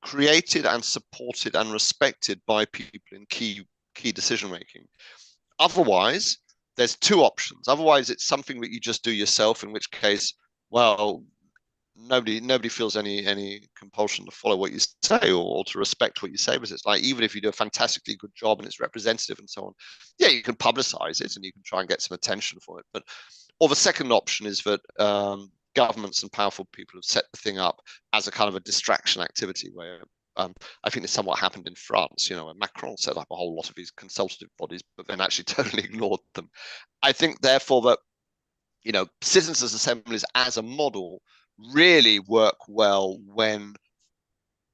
created and supported and respected by people in key decision making. Otherwise, there's two options. Otherwise, it's something that you just do yourself, in which case, well, nobody feels any compulsion to follow what you say or to respect what you say, because it's like, even if you do a fantastically good job and it's representative and so on, yeah, you can publicize it and you can try and get some attention for it. Or the second option is that governments and powerful people have set the thing up as a kind of a distraction activity where I think this somewhat happened in France, where Macron set up a whole lot of these consultative bodies, but then actually totally ignored them. I think, therefore, that, citizens' assemblies as a model really work well when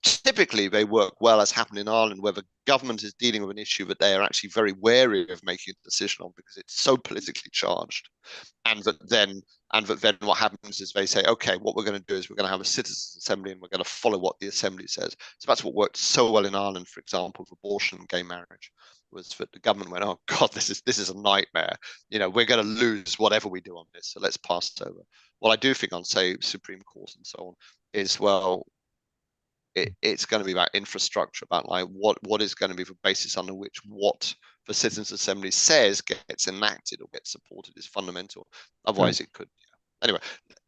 typically they work well, as happened in Ireland, where the government is dealing with an issue that they are actually very wary of making a decision on because it's so politically charged. And that then what happens is they say, okay, what we're going to do is we're going to have a citizens' assembly and we're going to follow what the assembly says. So that's what worked so well in Ireland, for example, with abortion and gay marriage, was that the government went, oh God, this is a nightmare. We're going to lose whatever we do on this, so let's pass it over. What I do think on, say, Supreme Court and so on is, well, it's going to be about infrastructure, about like what is going to be the basis under which what the Citizens Assembly says gets enacted or gets supported is fundamental. Otherwise, it could. Yeah. Anyway,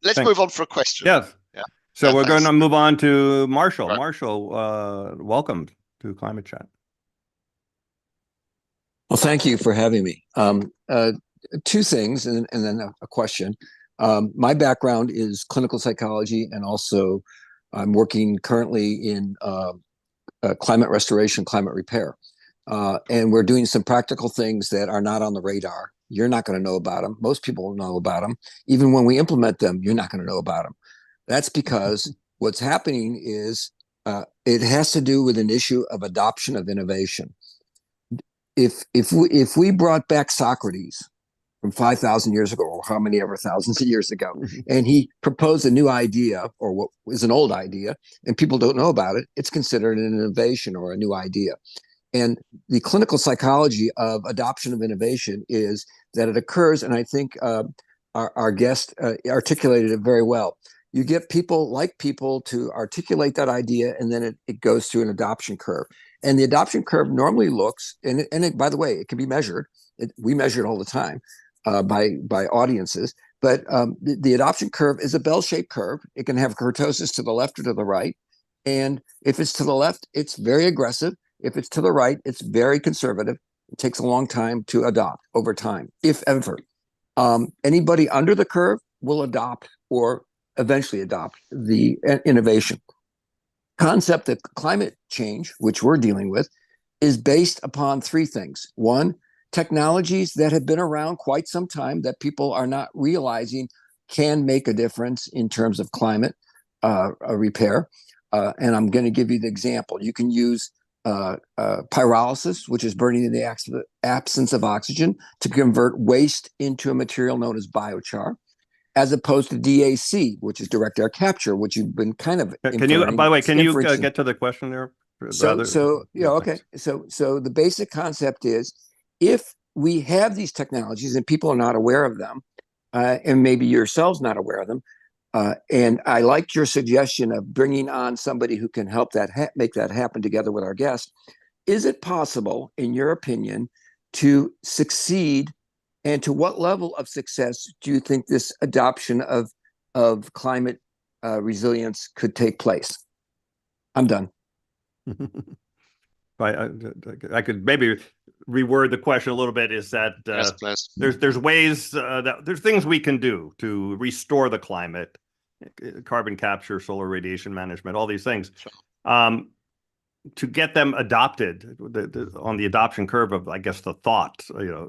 let's move on for a question. Yes. Yeah. So we're going to move on to Marshall. Right. Marshall, welcome to Climate Chat. Well, thank you for having me. Two things and then a question. My background is clinical psychology, and also I'm working currently in climate restoration, climate repair. And we're doing some practical things that are not on the radar. You're not going to know about them. Most people will know about them. Even when we implement them, you're not going to know about them. That's because what's happening is it has to do with an issue of adoption of innovation. If we brought back Socrates from 5,000 years ago, or how many ever thousands of years ago, and he proposed a new idea, or what is an old idea, and people don't know about it, it's considered an innovation or a new idea. And the clinical psychology of adoption of innovation is that it occurs, and I think our guest articulated it very well. You get people to articulate that idea, and then it goes through an adoption curve. And the adoption curve normally looks, and by the way, it can be measured. We measure it all the time by audiences. But the adoption curve is a bell-shaped curve. It can have kurtosis to the left or to the right. And if it's to the left, it's very aggressive. If it's to the right, it's very conservative. It takes a long time to adopt over time, if ever. Anybody under the curve will adopt or eventually adopt the innovation. Concept that climate change, which we're dealing with, is based upon three things. One, technologies that have been around quite some time that people are not realizing can make a difference in terms of climate repair. And I'm going to give you the example. You can use pyrolysis, which is burning in the absence of oxygen, to convert waste into a material known as biochar, as opposed to DAC, which is direct air capture, which you've been kind of. Can you, by the way, can you get to the question there? So the basic concept is, if we have these technologies and people are not aware of them, and maybe yourselves not aware of them, and I liked your suggestion of bringing on somebody who can help that make that happen together with our guest. Is it possible, in your opinion, to succeed? And to what level of success do you think this adoption of climate resilience could take place? I'm done. I could maybe reword the question a little bit. Is that yes, there's ways there's things we can do to restore the climate, carbon capture, solar radiation management, all these things. Sure. To get them adopted on the adoption curve of, I guess, the thought,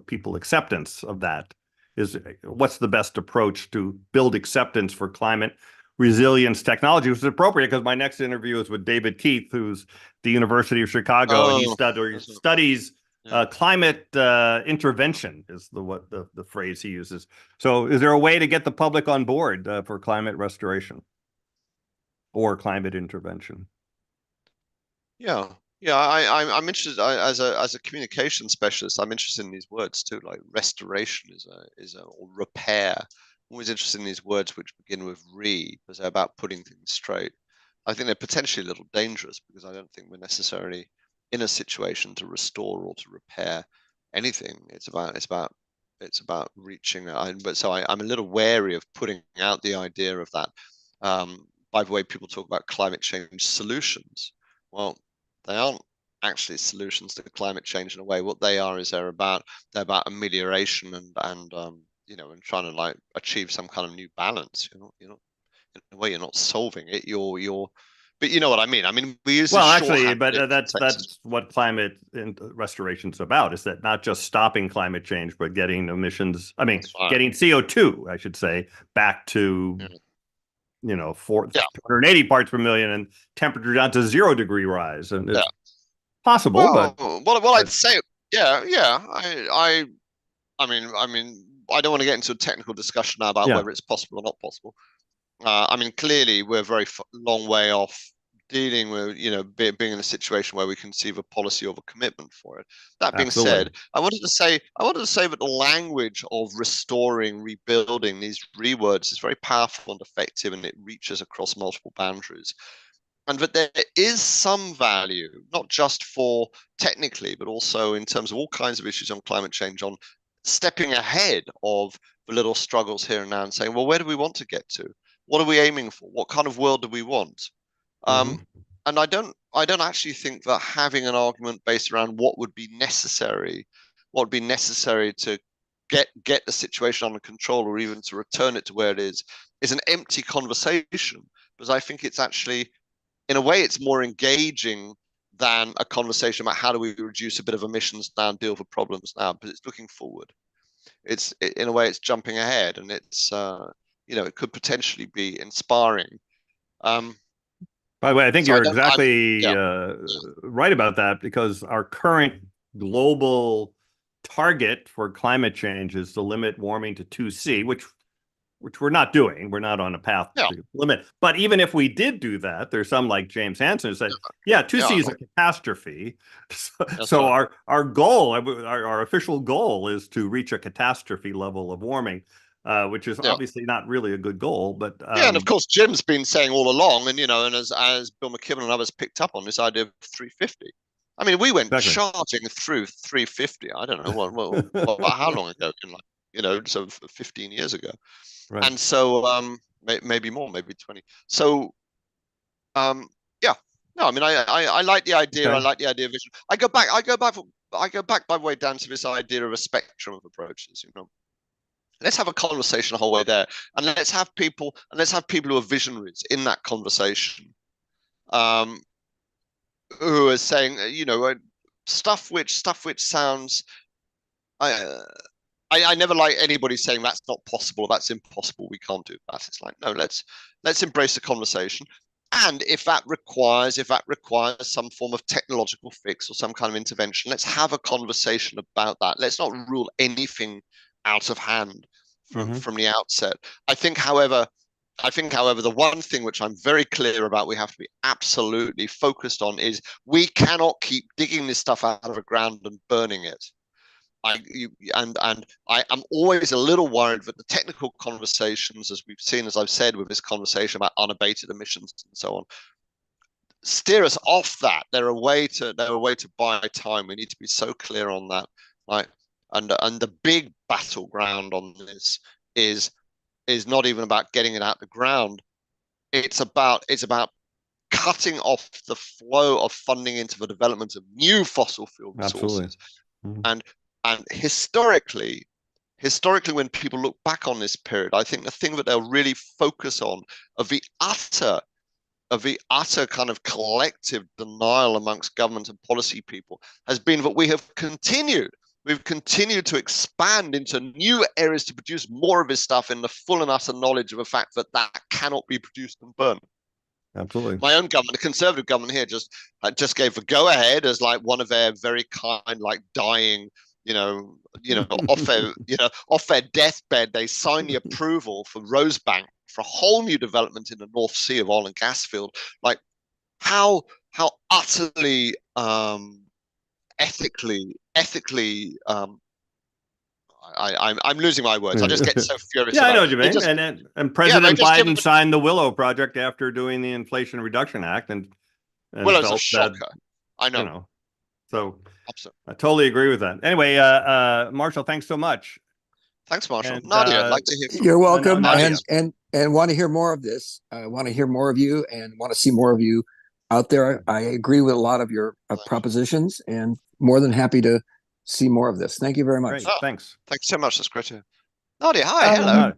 people acceptance of that is what's the best approach to build acceptance for climate resilience technology, which is appropriate because my next interview is with David Keith, who's the University of Chicago, and he studies climate intervention is the phrase he uses. So is there a way to get the public on board for climate restoration or climate intervention? Yeah, I'm interested as a communication specialist. I'm interested in these words too, like restoration or repair. I'm always interested in these words which begin with re, because they're about putting things straight. I think they're potentially a little dangerous because I don't think we're necessarily in a situation to restore or to repair anything. It's about reaching that. But so I'm a little wary of putting out the idea of that. By the way, people talk about climate change solutions. Well, they aren't actually solutions to climate change in a way. What they are is they're about amelioration and trying to like achieve some kind of new balance. You're not in a way, you're not solving it. But you know what I mean. I mean, we use that's what climate restoration is about. Is that not just stopping climate change, but getting emissions? I mean, getting CO2, I should say, back to. 480 parts per million and temperature down to 0 degree rise, and it's possible. I'd say, I mean, I don't want to get into a technical discussion now about whether it's possible or not possible. I mean, clearly, we're a very long way off dealing with, being in a situation where we conceive a policy or a commitment for it. That being said, I wanted to say that the language of restoring, rebuilding, these rewords is very powerful and effective, and it reaches across multiple boundaries. And that there is some value, not just for technically, but also in terms of all kinds of issues on climate change, on stepping ahead of the little struggles here and now and saying, well, where do we want to get to? What are we aiming for? What kind of world do we want? And I don't actually think that having an argument based around what would be necessary to get the situation under control, or even to return it to where it is an empty conversation. Because I think it's actually, in a way, it's more engaging than a conversation about how do we reduce a bit of emissions now and deal with problems now, but it's looking forward. In a way, it's jumping ahead, and it's it could potentially be inspiring. By the way, I think So you're exactly yeah. right about that, because our current global target for climate change is to limit warming to 2C, which we're not doing. We're not on a path to limit. But even if we did do that, there's some like James Hansen who said, 2C is a catastrophe. So our goal, our official goal is to reach a catastrophe level of warming, which is obviously not really a good goal. But and of course, Jim's been saying all along, and and as Bill McKibben and others picked up on this idea of 350. I mean, we went charging through 350. I don't know how long ago, so 15 years ago. Right. And so maybe more, maybe 20. So no, I mean, I like the idea. Okay. I like the idea of vision. I go back by the way down to this idea of a spectrum of approaches. Let's have a conversation the whole way there, and let's have people who are visionaries in that conversation, who are saying, stuff which sounds. I never like anybody saying that's not possible, that's impossible, we can't do that. It's like, no, let's embrace the conversation. And if that requires some form of technological fix or some kind of intervention, let's have a conversation about that. Let's not rule anything out of hand from the outset. I think, however, the one thing which I'm very clear about we have to be absolutely focused on is we cannot keep digging this stuff out of the ground and burning it. I'm always a little worried that the technical conversations, as we've seen, as I've said, with this conversation about unabated emissions and so on, steer us off that. They're a way to buy time. We need to be so clear on that. Right, and the big battleground on this is not even about getting it out the ground. It's about cutting off the flow of funding into the development of new fossil fuel resources. And historically, when people look back on this period, I think the thing that they'll really focus on of the utter kind of collective denial amongst government and policy people has been that we've continued to expand into new areas to produce more of this stuff in the full and utter knowledge of the fact that cannot be produced and burned. Absolutely. My own government, the Conservative government here, just gave the go ahead as like one of their very kind, like dying, off their deathbed, they signed the approval for Rosebank for a whole new development in the North Sea of oil and gas field. Like how utterly ethically I'm losing my words. I just get so furious. I know what you mean. And President Biden signed the Willow Project after doing the Inflation Reduction Act, and Willow's a shocker. I know. So absolutely, I totally agree with that. Anyway, Marshall, thanks so much. Thanks, Marshall. And, Nadia, I'd like to hear from you. You're welcome, Nadia. and want to hear more of this. I want to hear more of you and want to see more of you out there. I agree with a lot of your propositions, and more than happy to see more of this. Thank you very much. Great. Thanks so much. That's great to hear. Nadia, hi. Hello.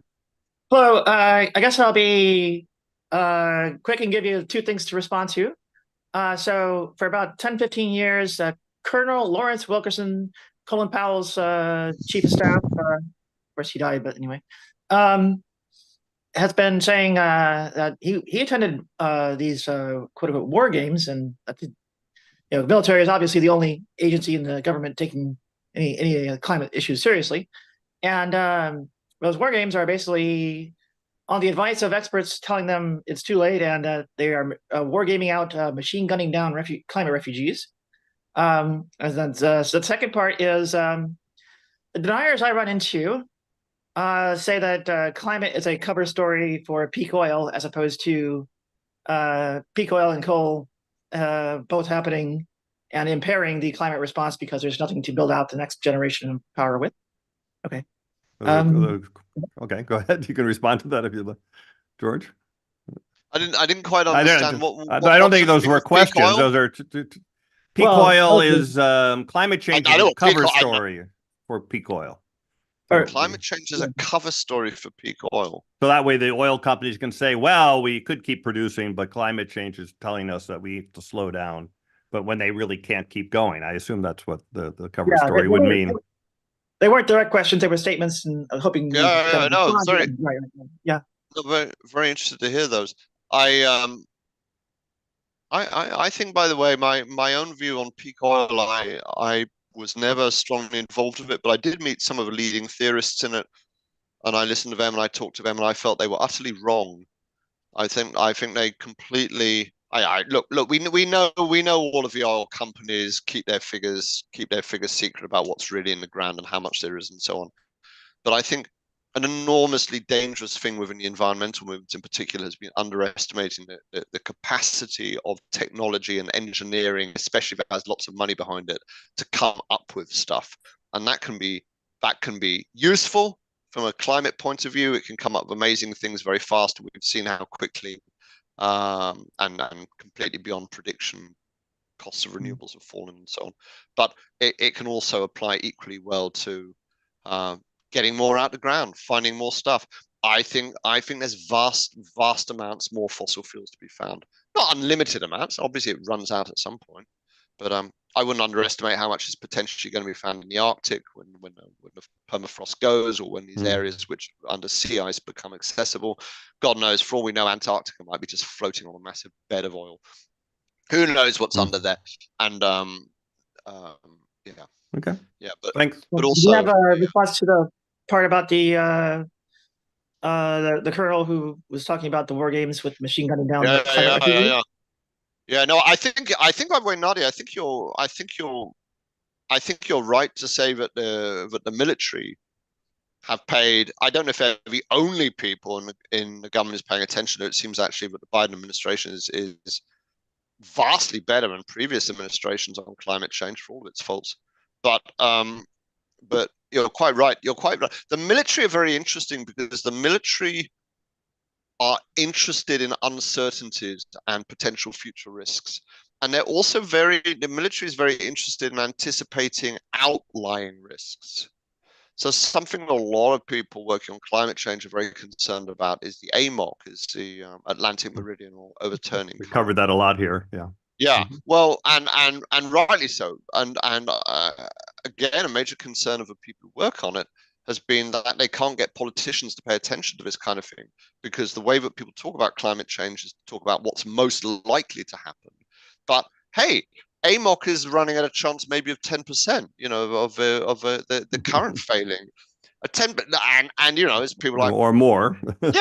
Hello. I guess I'll be quick and give you two things to respond to. So for about 10-15 years, Colonel Lawrence Wilkerson, Colin Powell's chief of staff, of course he died, but anyway, has been saying that he attended these quote unquote war games, and the military is obviously the only agency in the government taking any climate issues seriously, and those war games are basically on the advice of experts telling them it's too late, and they are war gaming out, machine gunning down climate refugees. And then so the second part is the deniers I run into say that climate is a cover story for peak oil, as opposed to peak oil and coal both happening and impairing the climate response because there's nothing to build out the next generation of power with. Okay. Okay, go ahead. You can respond to that if you'd like, George. I didn't quite understand what I don't think those were questions. Those are peak oil is climate change is a cover story for peak oil. Climate change is a cover story for peak oil. So that way the oil companies can say, well, we could keep producing, but climate change is telling us that we have to slow down. but when they really can't keep going. I assume that's what the cover Yeah, story would mean. They weren't direct questions; they were statements, and hoping. Yeah, no, sorry. Right. Yeah. No, very, very interested to hear those. I think, by the way, my own view on peak oil, I was never strongly involved with it, but I did meet some of the leading theorists in it, and I listened to them and I talked to them, and I felt they were utterly wrong. I think they completely. Look. We know all of the oil companies keep their figures secret about what's really in the ground and how much there is and so on. But I think an enormously dangerous thing within the environmental movement in particular has been underestimating the capacity of technology and engineering, especially if it has lots of money behind it, to come up with stuff. And that can be useful from a climate point of view. It can come up with amazing things very fast. We've seen how quickly and completely beyond prediction costs of renewables have fallen and so on. But it can also apply equally well to getting more out of the ground, finding more stuff. I think there's vast amounts more fossil fuels to be found. Not unlimited amounts. Obviously, it runs out at some point. But I wouldn't underestimate how much is potentially going to be found in the Arctic when the permafrost goes, or when these areas which are under sea ice become accessible. God knows, for all we know, Antarctica might be just floating on a massive bed of oil. Who knows what's under there? And yeah. Okay. Yeah, but Thanks. But Do also, you have a response to the part about the colonel who was talking about the war games with machine gunning down the climate refugee? Yeah, no, I think I'm going Nadia. I think you're right to say that the military have paid. I don't know if they're the only people in the government is paying attention to it. It seems actually that the Biden administration is vastly better than previous administrations on climate change for all of its faults. But you're quite right. The military are very interesting because the military are interested in uncertainties and potential future risks. And they're also the military is very interested in anticipating outlying risks. So something a lot of people working on climate change are very concerned about is the AMOC, is the Atlantic Meridional Overturning. We covered that a lot here. Yeah. Yeah, well, and rightly so. And again, a major concern of the people who work on it has been that they can't get politicians to pay attention to this kind of thing, because the way that people talk about climate change is to talk about what's most likely to happen. But hey, AMOC is running at a chance maybe of 10%, of the current failing. A 10, and as people like, or more. and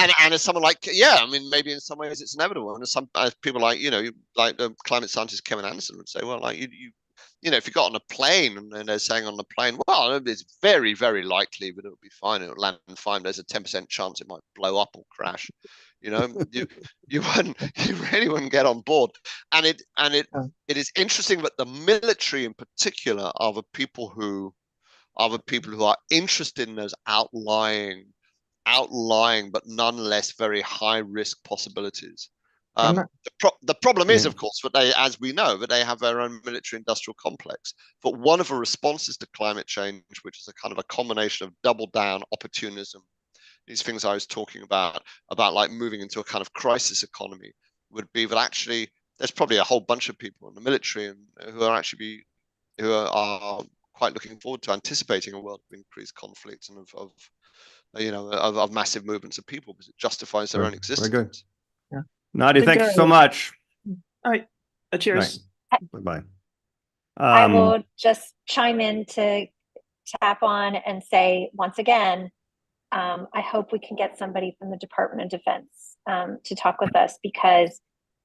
as someone like, I mean, maybe in some ways it's inevitable. And some people like, like the climate scientist Kevin Anderson would say, well, like if you got on a plane and they're saying on the plane, well, it's very, very likely that it'll be fine. It'll land fine. There's a 10% chance it might blow up or crash. You really wouldn't get on board. And it is interesting that the military in particular are the people who are interested in those outlying but nonetheless very high risk possibilities. The problem is, of course, that they, as we know, that they have their own military industrial complex. But one of the responses to climate change, which is a kind of a combination of double down, opportunism, these things I was talking about like moving into a kind of crisis economy, would be that actually there's probably a whole bunch of people in the military who are quite looking forward to anticipating a world of increased conflict and of massive movements of people, because it justifies their own existence. Very good. Yeah. Nadia, thank you so much. All right. Cheers. Bye-bye. I will just chime in to tap on and say, once again, I hope we can get somebody from the Department of Defense to talk with us, because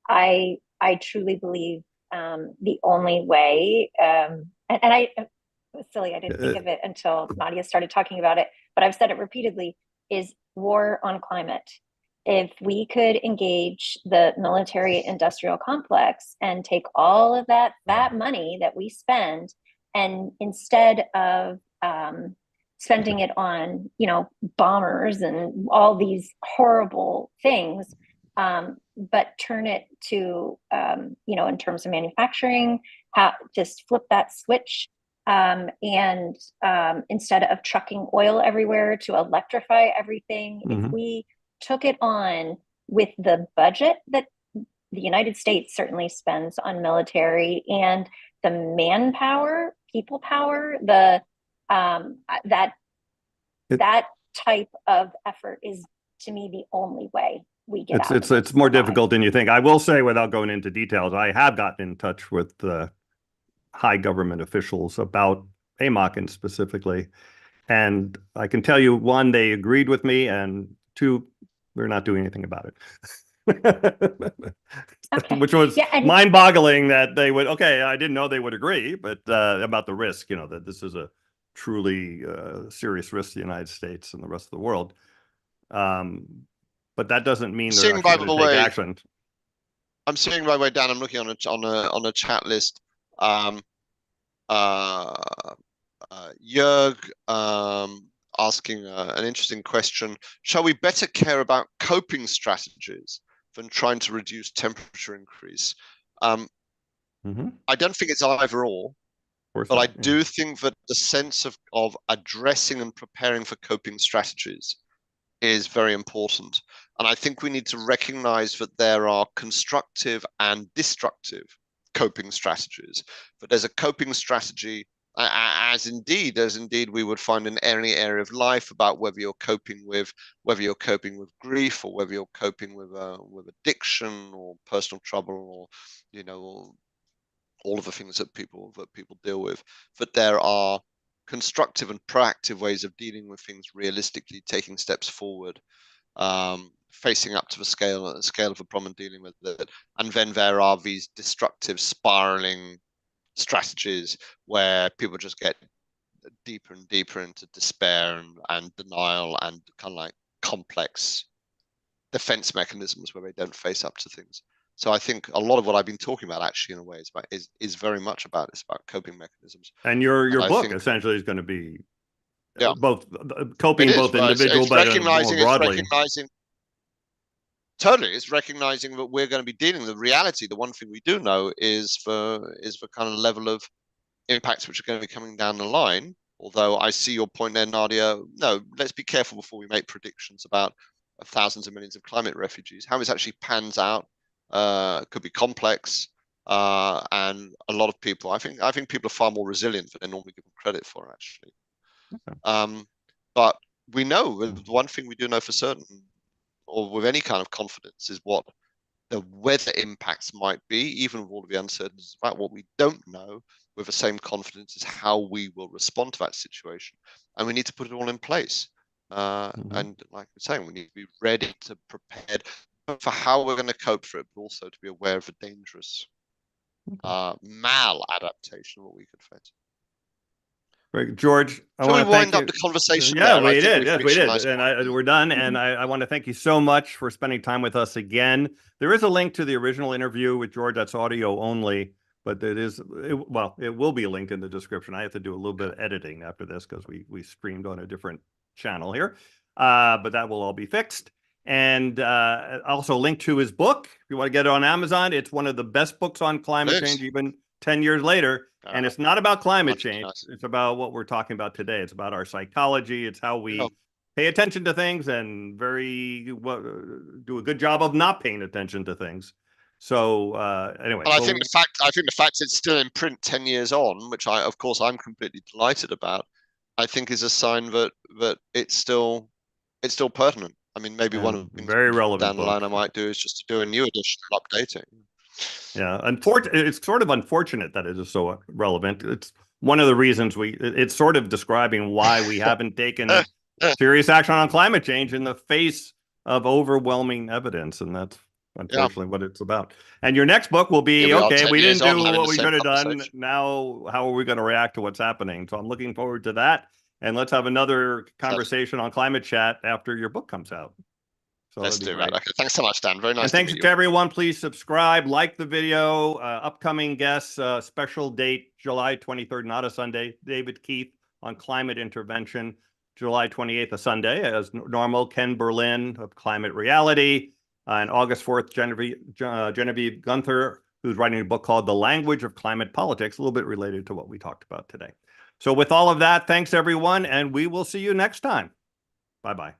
I truly believe the only way, and I, it was silly, I didn't think of it until Nadia started talking about it, but I've said it repeatedly, is war on climate. If we could engage the military industrial complex and take all of that money that we spend, and instead of spending it on, bombers and all these horrible things, but turn it to, in terms of manufacturing, just flip that switch. And instead of trucking oil everywhere to electrify everything, if we took it on with the budget that the United States certainly spends on military, and the manpower, people power, that type of effort is, to me, the only way we get out of this. It's more difficult than you think. I will say, without going into details, I have gotten in touch with high government officials about AMOC specifically, and I can tell you, one, they agreed with me, and two, they're not doing anything about it. Okay. Which was mind-boggling that they would. Okay, I didn't know they would agree, but about the risk, that this is a truly serious risk to the United States and the rest of the world. But that doesn't mean they're actually going to take action. I'm seeing right way down. I'm looking on a chat list. Jörg asking an interesting question. Shall we better care about coping strategies than trying to reduce temperature increase? I don't think it's either or, but I do think that the sense of addressing and preparing for coping strategies is very important. And I think we need to recognize that there are constructive and destructive coping strategies. But there's a coping strategy, as indeed we would find in any area of life, about whether you're coping with grief, or whether you're coping with addiction or personal trouble, or all of the things that people deal with. But there are constructive and proactive ways of dealing with things realistically, taking steps forward, facing up to the scale of a problem and dealing with it. And then there are these destructive, spiraling strategies where people just get deeper and deeper into despair and denial and kind of like complex defense mechanisms where they don't face up to things. So I think a lot of what I've been talking about, actually, in a way, is very much about coping mechanisms. And your book essentially is going to be both coping, both individual, but more broadly. It's recognizing that we're going to be dealing with the reality. The one thing we do know is the kind of level of impacts which are going to be coming down the line. Although I see your point there, Nadia. No, let's be careful before we make predictions about thousands of millions of climate refugees. How this actually pans out could be complex, and a lot of people. I think people are far more resilient than they're normally given credit for, actually. Okay. But we know the one thing we do know for certain, or with any kind of confidence, is what the weather impacts might be, even with all of the uncertainties about. What we don't know with the same confidence is how we will respond to that situation, and we need to put it all in place. And like we're saying, we need to be ready to prepared for how we're going to cope for it, but also to be aware of the dangerous maladaptation what we could face. Great, George. Shall we wind up the conversation? Yeah, we did. Yes, we did. And we're done. And I want to thank you so much for spending time with us again. There is a link to the original interview with George. That's audio only, but it will be linked in the description. I have to do a little bit of editing after this because we streamed on a different channel here, but that will all be fixed. And also link to his book. If you want to get it on Amazon, it's one of the best books on climate change, even 10 years later. And it's not about climate change. It's about what we're talking about today. It's about our psychology. It's how we pay attention to things and do a good job of not paying attention to things. So anyway, I think the fact it's still in print 10 years on, which of course I'm completely delighted about, I think is a sign that it's still pertinent. I mean, maybe one of the things very relevant down the line I might do is just to do a new edition and update it. Yeah, it's sort of unfortunate that it is so relevant. It's one of the reasons it's sort of describing why we haven't taken serious action on climate change in the face of overwhelming evidence, and that's unfortunately what it's about. And your next book will be, we didn't do what we should have done. Now, how are we going to react to what's happening? So I'm looking forward to that. And let's have another conversation on Climate Chat after your book comes out. So let's do that. Okay. Thanks so much, Dan. Very nice. And thanks to everyone. Please subscribe, like the video. Upcoming guests, special date, July 23rd, not a Sunday. David Keith on climate intervention. July 28th, a Sunday, as normal. Ken Berlin of Climate Reality. And August 4th, Genevieve Gunther, who's writing a book called The Language of Climate Politics, a little bit related to what we talked about today. So with all of that, thanks, everyone, and we will see you next time. Bye-bye.